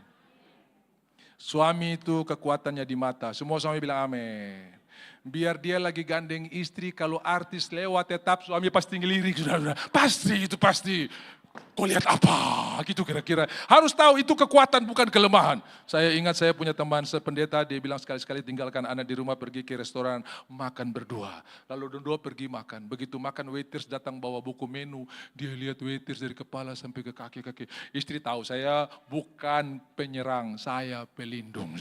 Suami itu kekuatannya di mata. Semua suami bilang amin. Biar dia lagi gandeng istri, kalau artis lewat tetap suami pasti ngelirik. Saudara-saudara. Pasti itu pasti. Kau lihat apa? Gitu kira-kira. Harus tahu itu kekuatan bukan kelemahan. Saya ingat saya punya teman sependeta, dia bilang sekali-sekali tinggalkan anak di rumah, pergi ke restoran, makan berdua. Lalu berdua pergi makan. Begitu makan waiters datang bawa buku menu. Dia lihat waiters dari kepala sampai ke kaki-kaki. Istri tahu saya bukan penyerang, saya pelindung.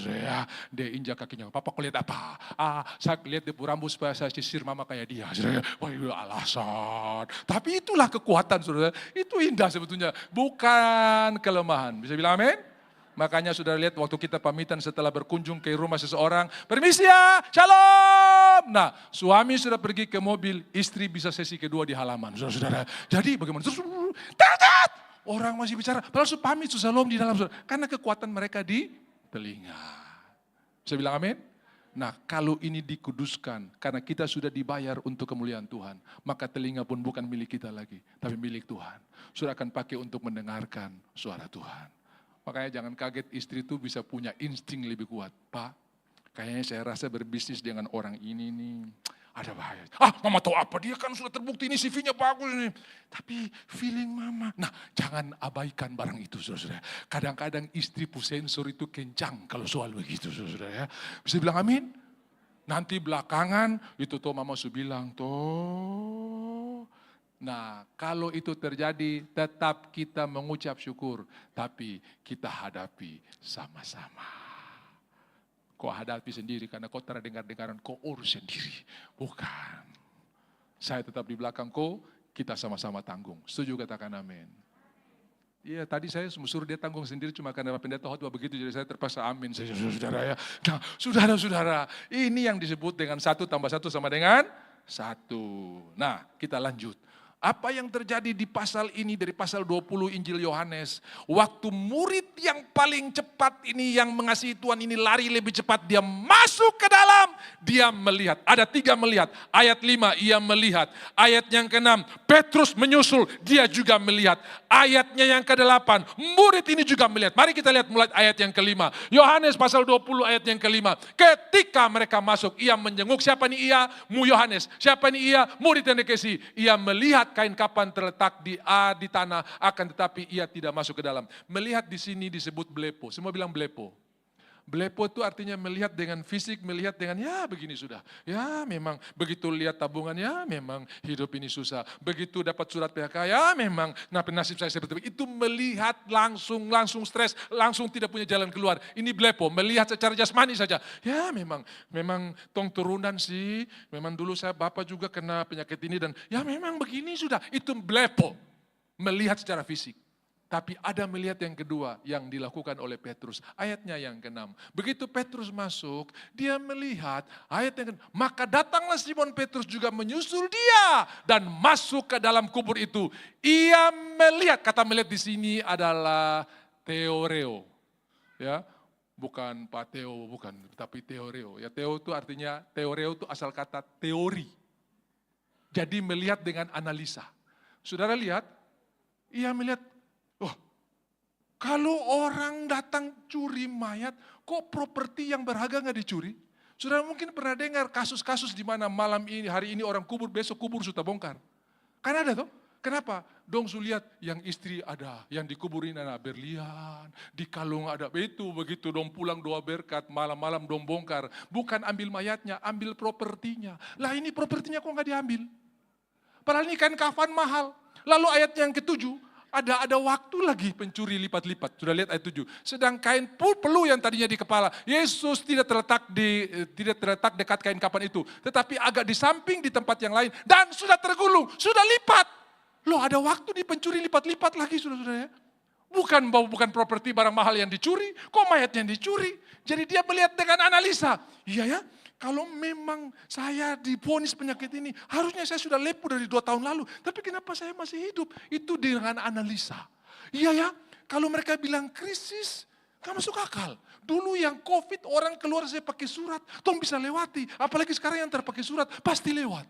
Dia injak kakinya. Papa kau lihat apa? Saya lihat dia rambut supaya saya sisir mama kayak dia. Wah itu alasan. Tapi itulah kekuatan saudara. Itu indah sebetulnya, bukan kelemahan. Bisa bilang amin? Makanya sudah lihat waktu kita pamitan setelah berkunjung ke rumah seseorang, permisi ya, shalom. Nah, suami sudah pergi ke mobil, istri bisa sesi kedua di halaman, saudara-saudara. Jadi bagaimana? Terus, orang masih bicara, padahal pamit shalom di dalam, saudara. Karena kekuatan mereka di telinga. Bisa bilang amin? Nah kalau ini dikuduskan, karena kita sudah dibayar untuk kemuliaan Tuhan, maka telinga pun bukan milik kita lagi, tapi milik Tuhan. Sudah akan pakai untuk mendengarkan suara Tuhan. Makanya jangan kaget istri itu bisa punya insting lebih kuat. Pak, kayaknya saya rasa berbisnis dengan orang ini nih, ada bahaya. Mama tahu apa, dia kan sudah terbukti ini CV-nya bagus nih. Tapi feeling mama. Nah jangan abaikan barang itu saudara. Kadang-kadang istri sensor itu kencang kalau soal begitu saudara ya. Bisa bilang amin? Nanti belakangan itu tuh mama sudah bilang tuh. Nah kalau itu terjadi tetap kita mengucap syukur. Tapi kita hadapi sama-sama. Kau hadapi sendiri karena kau terdengar-dengaran, kau urus sendiri. Bukan. Saya tetap di belakang kau, kita sama-sama tanggung. Setuju katakan amin. Iya tadi saya suruh dia tanggung sendiri cuma karena pendeta khotbah begitu, jadi saya terpaksa amin. Saudara ya. Nah saudara-saudara, ini yang disebut dengan 1 tambah 1 sama dengan 1. Nah kita lanjut. Apa yang terjadi di pasal ini dari pasal 20 Injil Yohanes. Waktu murid yang paling cepat ini yang mengasihi Tuhan ini lari lebih cepat. Dia masuk ke dalam, dia melihat. Ada 3 melihat. Ayat 5 ia melihat. Ayat yang ke-6 Petrus menyusul, dia juga melihat. Ayatnya yang ke-8 murid ini juga melihat. Mari kita lihat mulai ayat yang ke-5. Yohanes pasal 20 ayat yang ke-5. Ketika mereka masuk, ia menjenguk. Siapa nih ia? Yohanes. Siapa nih ia? Murid yang dikasihi. Ia melihat kain kapan terletak di tanah, akan tetapi ia tidak masuk ke dalam. Melihat di sini disebut blepo. Semua bilang blepo. Blepo itu artinya melihat dengan fisik, melihat dengan ya begini sudah. Ya memang begitu lihat tabungan, ya memang hidup ini susah. Begitu dapat surat PHK, ya memang nasib saya seperti itu. Itu melihat langsung stres, langsung tidak punya jalan keluar. Ini blepo, melihat secara jasmani saja. Ya memang tong turunan sih. Memang dulu saya bapak juga kena penyakit ini dan ya memang begini sudah. Itu blepo, melihat secara fisik. Tapi ada melihat yang kedua yang dilakukan oleh Petrus. Ayatnya yang ke-6. Begitu Petrus masuk, dia melihat ayat yang ke-6. Maka datanglah Simon Petrus juga menyusul dia dan masuk ke dalam kubur itu. Ia melihat, kata melihat di sini adalah theoreo. Ya, bukan pateo, bukan, tapi theoreo. Ya, theo itu artinya, theoreo itu asal kata teori. Jadi melihat dengan analisa. Saudara lihat, ia melihat Kalau orang datang curi mayat, kok properti yang berharga nggak dicuri? Saudara mungkin pernah dengar kasus-kasus di mana malam ini, hari ini orang kubur, besok kubur sudah bongkar. Kan ada toh? Kenapa? Dong su lihat yang istri ada, yang dikuburin ada berlian, di kalung ada itu begitu dong pulang doa berkat, malam-malam dong bongkar. Bukan ambil mayatnya, ambil propertinya. Lah ini propertinya kok nggak diambil? Padahal ini kan kafan mahal. Lalu ayat yang ketujuh, ada waktu lagi pencuri lipat-lipat. Sudah lihat ayat 7. Sedang kain peluh yang tadinya di kepala. Yesus tidak terletak dekat kain kafan itu. Tetapi agak di samping di tempat yang lain. Dan sudah tergulung, sudah lipat. Loh ada waktu di pencuri lipat-lipat lagi saudara-saudara ya. Bukan properti barang mahal yang dicuri. Kok mayat yang dicuri? Jadi dia melihat dengan analisa. Iya ya. Kalau memang saya divonis penyakit ini, harusnya saya sudah lepuh dari 2 tahun lalu. Tapi kenapa saya masih hidup? Itu dengan analisa. Iya ya, kalau mereka bilang krisis, gak masuk akal. Dulu yang COVID orang keluar saya pakai surat, tong bisa lewati. Apalagi sekarang yang terpakai surat, pasti lewat.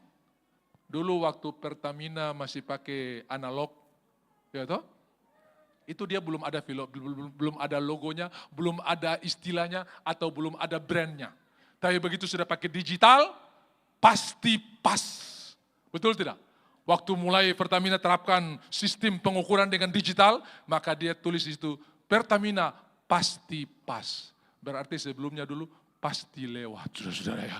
Dulu waktu Pertamina masih pakai analog, ya toh? Itu dia belum ada logonya, belum ada istilahnya, atau belum ada brandnya. Tapi begitu sudah pakai digital, pasti pas. Betul tidak? Waktu mulai Pertamina terapkan sistem pengukuran dengan digital, maka dia tulis di situ, Pertamina pasti pas. Berarti sebelumnya dulu pasti lewat, saudara-saudara ya.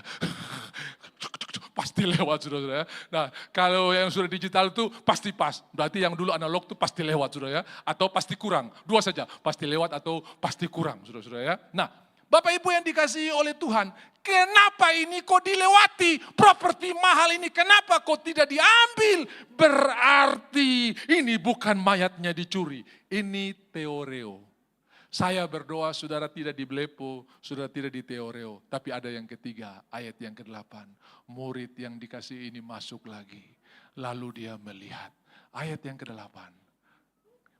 Pasti lewat, saudara-saudara ya. Nah, kalau yang sudah digital itu pasti pas. Berarti yang dulu analog itu pasti lewat, saudara ya. Atau pasti kurang. 2 saja, pasti lewat atau pasti kurang, saudara-saudara ya. Nah, Bapak Ibu yang dikasihi oleh Tuhan, kenapa ini kok dilewati? Properti mahal ini kenapa kok tidak diambil? Berarti ini bukan mayatnya dicuri, ini teoreo. Saya berdoa saudara tidak dibelepo, saudara tidak di teoreo. Tapi ada yang ketiga, ayat yang ke-8. Murid yang dikasihi ini masuk lagi. Lalu dia melihat. Ayat yang ke-8.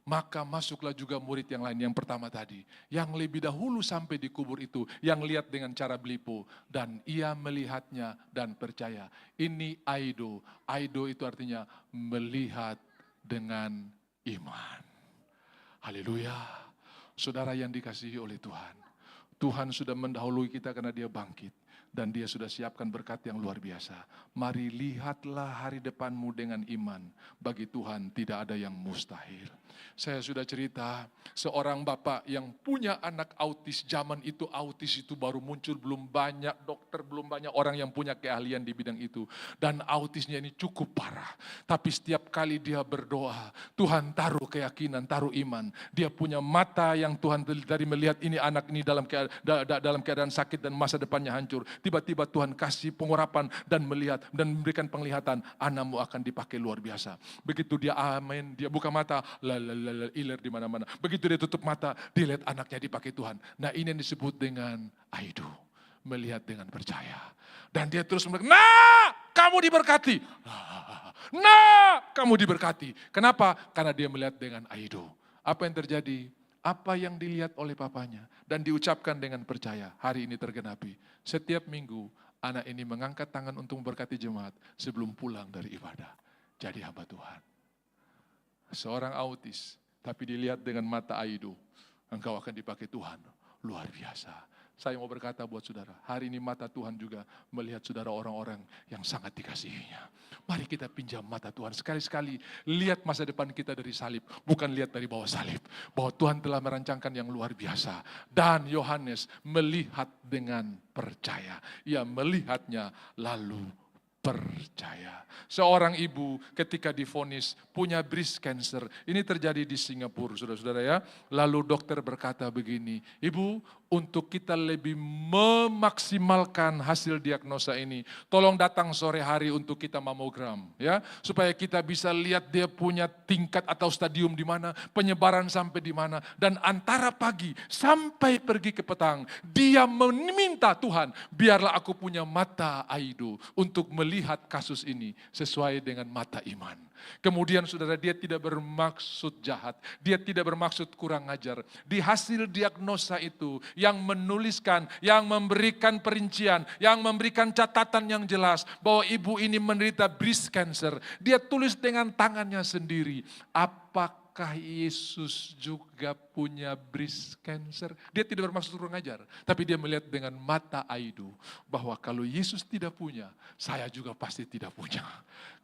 Maka masuklah juga murid yang lain, yang pertama tadi. Yang lebih dahulu sampai di kubur itu, yang lihat dengan cara belipo. Dan ia melihatnya dan percaya. Ini aido. Aido itu artinya melihat dengan iman. Haleluya. Saudara yang dikasihi oleh Tuhan. Tuhan sudah mendahului kita karena dia bangkit. Dan dia sudah siapkan berkat yang luar biasa. Mari lihatlah hari depanmu dengan iman. Bagi Tuhan tidak ada yang mustahil. Saya sudah cerita, seorang bapak yang punya anak autis, zaman itu autis itu baru muncul, belum banyak dokter, belum banyak orang yang punya keahlian di bidang itu. Dan autisnya ini cukup parah. Tapi setiap kali dia berdoa, Tuhan taruh keyakinan, taruh iman. Dia punya mata yang Tuhan dari melihat ini anak ini dalam keadaan sakit dan masa depannya hancur. Tiba-tiba Tuhan kasih pengurapan dan melihat dan memberikan penglihatan, anakmu akan dipakai luar biasa. Begitu dia amin, dia buka mata, iler di mana-mana. Begitu dia tutup mata, dia lihat anaknya dipakai Tuhan. Nah ini yang disebut dengan aidu, melihat dengan percaya. Dan dia terus mengatakan, nah kamu diberkati. Nah kamu diberkati. Kenapa? Karena dia melihat dengan aidu. Apa yang terjadi? Apa yang dilihat oleh papanya dan diucapkan dengan percaya, hari ini tergenapi. Setiap minggu anak ini mengangkat tangan untuk memberkati jemaat sebelum pulang dari ibadah. Jadi hamba Tuhan. Seorang autis, tapi dilihat dengan mata aido, engkau akan dipakai Tuhan. Luar biasa. Saya mau berkata buat saudara, hari ini mata Tuhan juga melihat saudara orang-orang yang sangat dikasihinya. Mari kita pinjam mata Tuhan. Sekali-sekali lihat masa depan kita dari salib, bukan lihat dari bawah salib. Bahwa Tuhan telah merancangkan yang luar biasa. Dan Yohanes melihat dengan percaya. Ia melihatnya lalu percaya. Seorang ibu ketika divonis punya breast cancer. Ini terjadi di Singapura, saudara-saudara ya. Lalu dokter berkata begini, ibu, untuk kita lebih memaksimalkan hasil diagnosa ini, tolong datang sore hari untuk kita mamogram, ya, supaya kita bisa lihat dia punya tingkat atau stadium di mana, penyebaran sampai di mana, dan antara pagi sampai pergi ke petang, dia meminta Tuhan, biarlah aku punya mata aido untuk melihat kasus ini sesuai dengan mata iman. Kemudian saudara, dia tidak bermaksud jahat, dia tidak bermaksud kurang ajar. Di hasil diagnosa itu yang menuliskan, yang memberikan perincian, yang memberikan catatan yang jelas bahwa ibu ini menderita breast cancer. Dia tulis dengan tangannya sendiri, apakah apakah Yesus juga punya breast cancer? Dia tidak bermaksud kurang ajar, tapi dia melihat dengan mata aido bahwa kalau Yesus tidak punya, saya juga pasti tidak punya.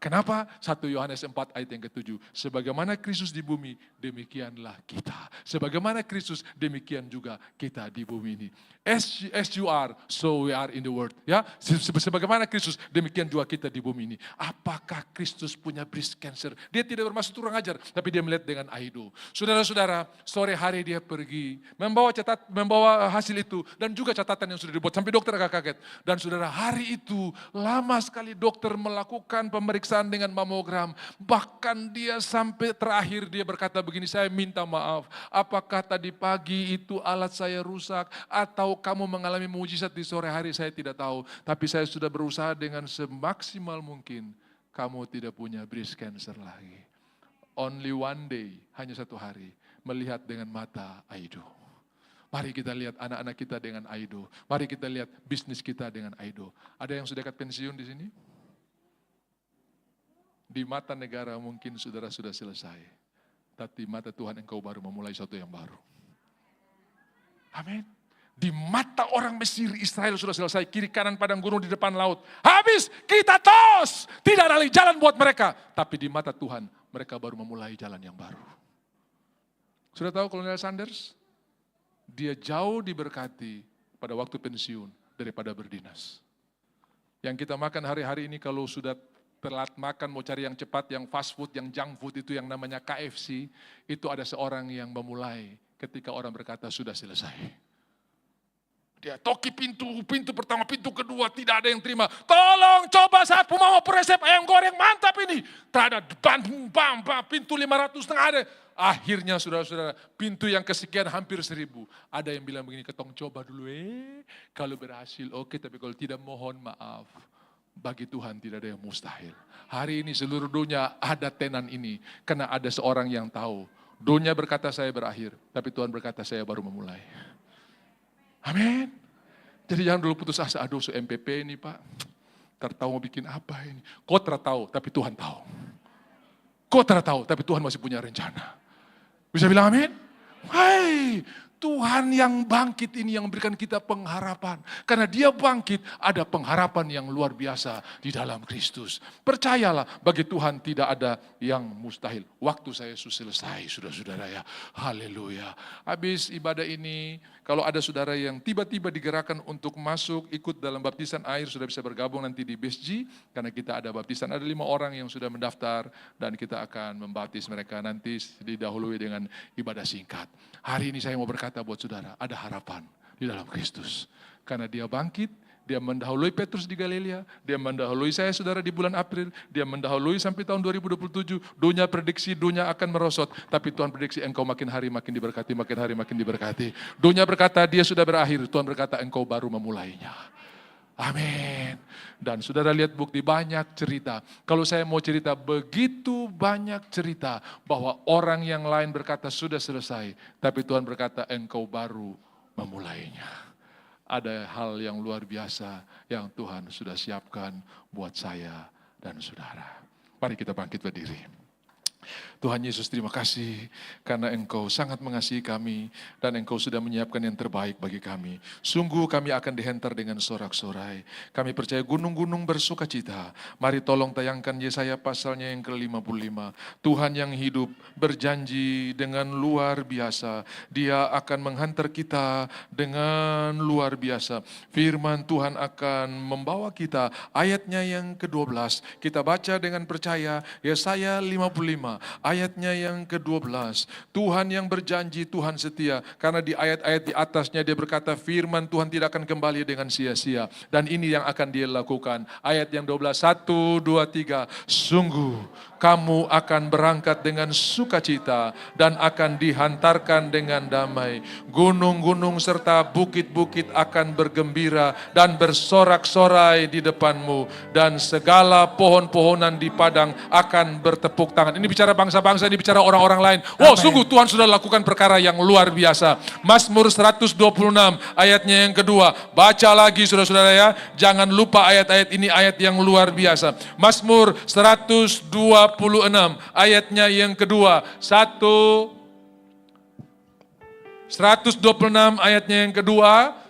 Kenapa? 1 Yohanes 4 ayat yang ke-7. Sebagaimana Kristus di bumi, demikianlah kita. Sebagaimana Kristus, demikian juga kita di bumi ini. As you are, so we are in the world. Ya, sebagaimana Kristus, demikian juga kita di bumi ini. Apakah Kristus punya breast cancer? Dia tidak bermaksud kurang ajar, tapi dia melihat dengan aido. Saudara-saudara, sore hari dia pergi, membawa hasil itu, dan juga catatan yang sudah dibuat. Sampai dokter agak kaget. Dan saudara, hari itu lama sekali dokter melakukan pemeriksaan dengan mamogram. Bahkan dia sampai terakhir dia berkata begini, saya minta maaf. Apakah tadi pagi itu alat saya rusak atau kamu mengalami mujizat di sore hari, saya tidak tahu. Tapi saya sudah berusaha dengan semaksimal mungkin. Kamu tidak punya breast cancer lagi. Only one day, hanya 1 hari, melihat dengan mata aido. Mari kita lihat anak-anak kita dengan aido. Mari kita lihat bisnis kita dengan aido. Ada yang sudah dekat pensiun di sini? Di mata negara mungkin saudara sudah selesai. Tapi mata Tuhan engkau baru memulai sesuatu yang baru. Amin. Di mata orang Mesir, Israel sudah selesai. Kiri kanan padang gurun di depan laut. Habis, kita tos. Tidak ada lagi jalan buat mereka. Tapi di mata Tuhan, mereka baru memulai jalan yang baru. Sudah tahu Kolonel Sanders? Dia jauh diberkati pada waktu pensiun daripada berdinas. Yang kita makan hari-hari ini kalau sudah telat makan, mau cari yang cepat, yang fast food, yang junk food itu yang namanya KFC. Itu ada seorang yang memulai ketika orang berkata sudah selesai. Dia toki pintu pertama, pintu kedua, tidak ada yang terima. Tolong coba saya mau resep ayam goreng mantap ini. Tak ada, pintu 500 tengah ada. Akhirnya saudara-saudara, pintu yang kesekian hampir 1000. Ada yang bilang begini, ketong coba dulu kalau berhasil oke, tapi kalau tidak mohon maaf. Bagi Tuhan tidak ada yang mustahil. Hari ini seluruh dunia ada tenan ini, karena ada seorang yang tahu. Dunia berkata saya berakhir, tapi Tuhan berkata saya baru memulai. Amin. Jadi jangan dulu putus asa, aduh MPP ini Pak, tertahu mau bikin apa ini. Kau tertahu, tapi Tuhan tahu. Kau tertahu, tapi Tuhan masih punya rencana. Bisa bilang amin? Hai, Tuhan yang bangkit ini yang memberikan kita pengharapan. Karena dia bangkit, ada pengharapan yang luar biasa di dalam Kristus. Percayalah, bagi Tuhan tidak ada yang mustahil. Waktu saya sudah selesai, saudara-saudara ya. Haleluya. Habis ibadah ini, kalau ada saudara yang tiba-tiba digerakkan untuk masuk, ikut dalam baptisan air, sudah bisa bergabung nanti di BSG. Karena kita ada baptisan, ada 5 orang yang sudah mendaftar. Dan kita akan membaptis mereka nanti didahului dengan ibadah singkat. Hari ini saya mau berkata buat saudara, ada harapan di dalam Kristus. Karena dia bangkit, dia mendahului Petrus di Galilea, dia mendahului saya saudara di bulan April, dia mendahului sampai tahun 2027, dunia prediksi dunia akan merosot, tapi Tuhan prediksi engkau makin hari makin diberkati, makin hari makin diberkati. Dunia berkata dia sudah berakhir, Tuhan berkata engkau baru memulainya. Amin. Dan saudara lihat bukti banyak cerita. Kalau saya mau cerita begitu banyak cerita bahwa orang yang lain berkata sudah selesai. Tapi Tuhan berkata engkau baru memulainya. Ada hal yang luar biasa yang Tuhan sudah siapkan buat saya dan saudara. Mari kita bangkit berdiri. Tuhan Yesus terima kasih karena Engkau sangat mengasihi kami dan Engkau sudah menyiapkan yang terbaik bagi kami. Sungguh kami akan dihentar dengan sorak-sorai. Kami percaya gunung-gunung bersuka cita. Mari tolong tayangkan Yesaya pasalnya yang ke-55. Tuhan yang hidup berjanji dengan luar biasa. Dia akan menghantar kita dengan luar biasa. Firman Tuhan akan membawa kita. Ayatnya yang ke-12. Kita baca dengan percaya Yesaya 55. Ayatnya yang ke-12, Tuhan yang berjanji, Tuhan setia. Karena di ayat-ayat di atasnya dia berkata firman Tuhan tidak akan kembali dengan sia-sia. Dan ini yang akan dia lakukan. Ayat yang 12, 1, 2, 3. Sungguh kamu akan berangkat dengan sukacita dan akan dihantarkan dengan damai. Gunung-gunung serta bukit-bukit akan bergembira dan bersorak-sorai di depanmu. Dan segala pohon-pohonan di padang akan bertepuk tangan. Ini bicara bicara bangsa-bangsa, ini bicara orang-orang lain. Wow, sungguh Tuhan sudah lakukan perkara yang luar biasa. Mazmur 126 ayatnya yang kedua. Baca lagi saudara-saudara ya. Jangan lupa ayat-ayat ini ayat yang luar biasa. Mazmur 126 ayatnya yang kedua. 126 ayatnya yang kedua.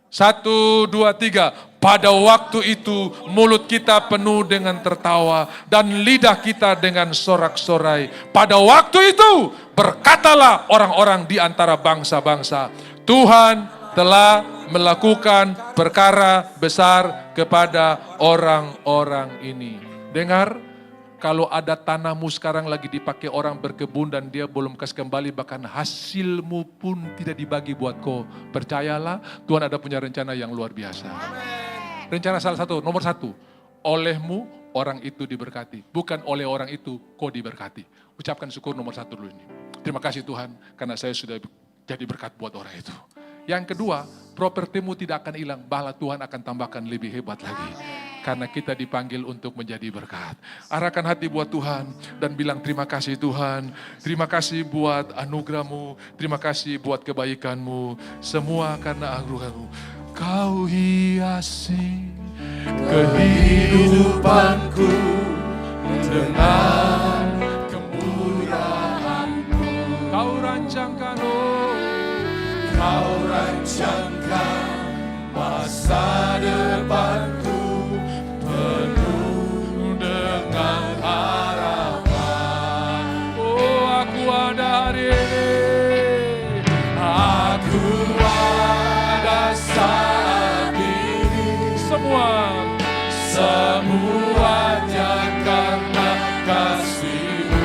1, 2, 3. Pada waktu itu mulut kita penuh dengan tertawa dan lidah kita dengan sorak-sorai. Pada waktu itu berkatalah orang-orang di antara bangsa-bangsa, Tuhan telah melakukan perkara besar kepada orang-orang ini. Dengar, kalau ada tanahmu sekarang lagi dipakai orang berkebun dan dia belum kasih kembali, bahkan hasilmu pun tidak dibagi buat kau. Percayalah, Tuhan ada punya rencana yang luar biasa. Rencana salah satu, nomor 1, olehmu orang itu diberkati. Bukan oleh orang itu kau diberkati. Ucapkan syukur nomor 1 dulu ini. Terima kasih Tuhan karena saya sudah jadi berkat buat orang itu. Yang kedua, propertimu tidak akan hilang, bahkan Tuhan akan tambahkan lebih hebat lagi. Karena kita dipanggil untuk menjadi berkat. Arahkan hati buat Tuhan dan bilang terima kasih Tuhan. Terima kasih buat anugerah-Mu. Terima kasih buat kebaikan-Mu. Semua karena anugerah-Mu. Kau hiasi kehidupanku dengan kemurahan-Mu. Kau rancangkan, Kau rancangkan masa depanku. Semuanya karena kasih-Mu.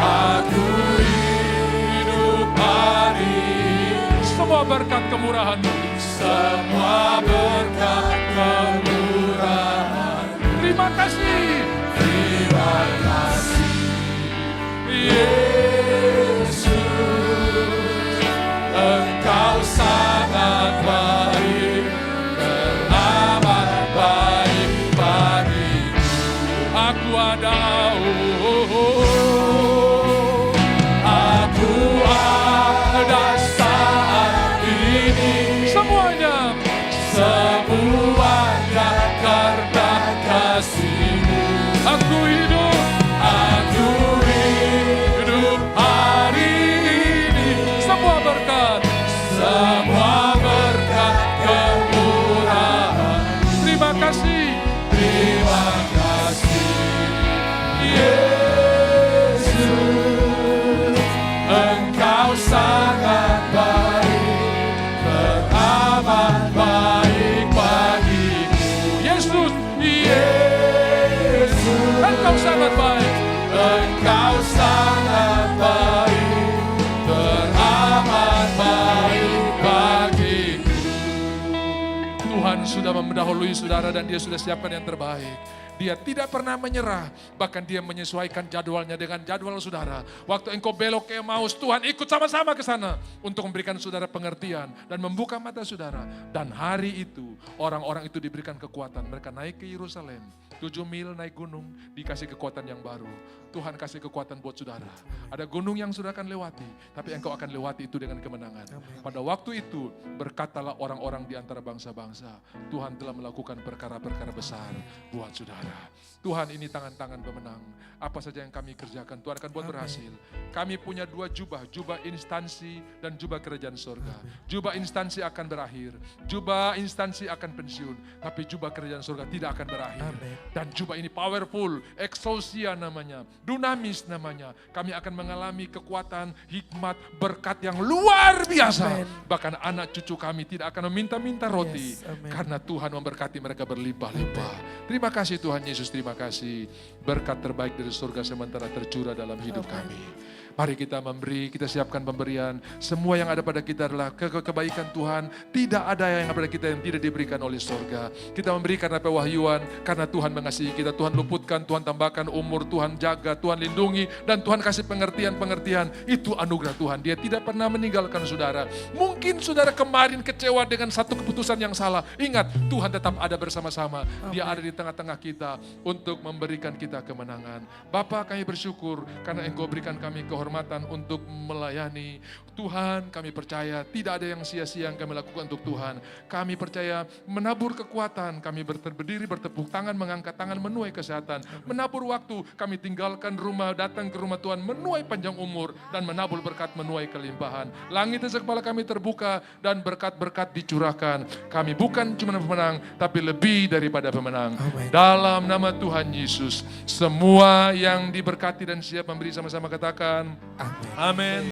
Aku hidup hari ini. Semua berkat kemurahan-Mu. Semua berkat kemurahan. Terima kasih. Terima kasih. Yesus, Engkau sangat baik. Aku ada saat ini. Semuanya karena kasih-Mu. Aku hidup hari ini. Semua berkat kemurahan. Terima kasih. Terima kasih. Yesus, Engkau sangat baik, teramat baik bagiku. Yesus, Engkau sangat baik, Engkau sangat baik, teramat baik bagiku. Tuhan sudah mendahului saudara dan Dia sudah siapkan yang terbaik. Dia tidak pernah menyerah, bahkan Dia menyesuaikan jadwalnya dengan jadwal saudara. Waktu engkau belok ke Emmaus, Tuhan ikut sama-sama ke sana untuk memberikan saudara pengertian dan membuka mata saudara. Dan hari itu orang-orang itu diberikan kekuatan, mereka naik ke Yerusalem. 7 mil naik gunung, dikasih kekuatan yang baru. Tuhan kasih kekuatan buat saudara. Ada gunung yang sudah akan lewati, tapi engkau akan lewati itu dengan kemenangan. Pada waktu itu berkatalah orang-orang di antara bangsa-bangsa, Tuhan telah melakukan perkara-perkara besar buat saudara. Tuhan, ini tangan-tangan pemenang. Apa saja yang kami kerjakan, Tuhan akan buat berhasil. Kami punya 2 jubah, jubah instansi dan jubah kerajaan sorga. Jubah instansi akan berakhir, jubah instansi akan pensiun, tapi jubah kerajaan sorga tidak akan berakhir. Dan jubah ini powerful, exousia namanya, dunamis namanya. Kami akan mengalami kekuatan, hikmat, berkat yang luar biasa. Bahkan anak cucu kami tidak akan meminta-minta roti, karena Tuhan memberkati mereka berlimpah-limpah. Terima kasih Tuhan Yesus, terima kasih. Berkat terbaik dari surga sementara tercurah dalam hidup kami. Mari kita memberi, kita siapkan pemberian. Semua yang ada pada kita adalah kebaikan Tuhan. Tidak ada yang ada pada kita yang tidak diberikan oleh surga. Kita memberi karena pewahyuan, karena Tuhan mengasihi kita. Tuhan luputkan, Tuhan tambahkan umur, Tuhan jaga, Tuhan lindungi, dan Tuhan kasih pengertian-pengertian. Itu anugerah Tuhan. Dia tidak pernah meninggalkan saudara. Mungkin saudara kemarin kecewa dengan satu keputusan yang salah. Ingat, Tuhan tetap ada bersama-sama. Dia ada di tengah-tengah kita untuk memberikan kita kemenangan. Bapa, kami bersyukur karena Engkau berikan kami kehormatan untuk melayani. Tuhan, kami percaya tidak ada yang sia-sia yang kami lakukan untuk Tuhan. Kami percaya menabur kekuatan, kami berdiri bertepuk tangan, mengangkat tangan, menuai kesehatan. Menabur waktu, kami tinggalkan rumah, datang ke rumah Tuhan, menuai panjang umur, dan menabur berkat, menuai kelimpahan. Langit dan kepala kami terbuka, dan berkat-berkat dicurahkan. Kami bukan cuma pemenang, tapi lebih daripada pemenang. Amen. Dalam nama Tuhan Yesus, semua yang diberkati dan siap memberi sama-sama katakan, Amin. amin.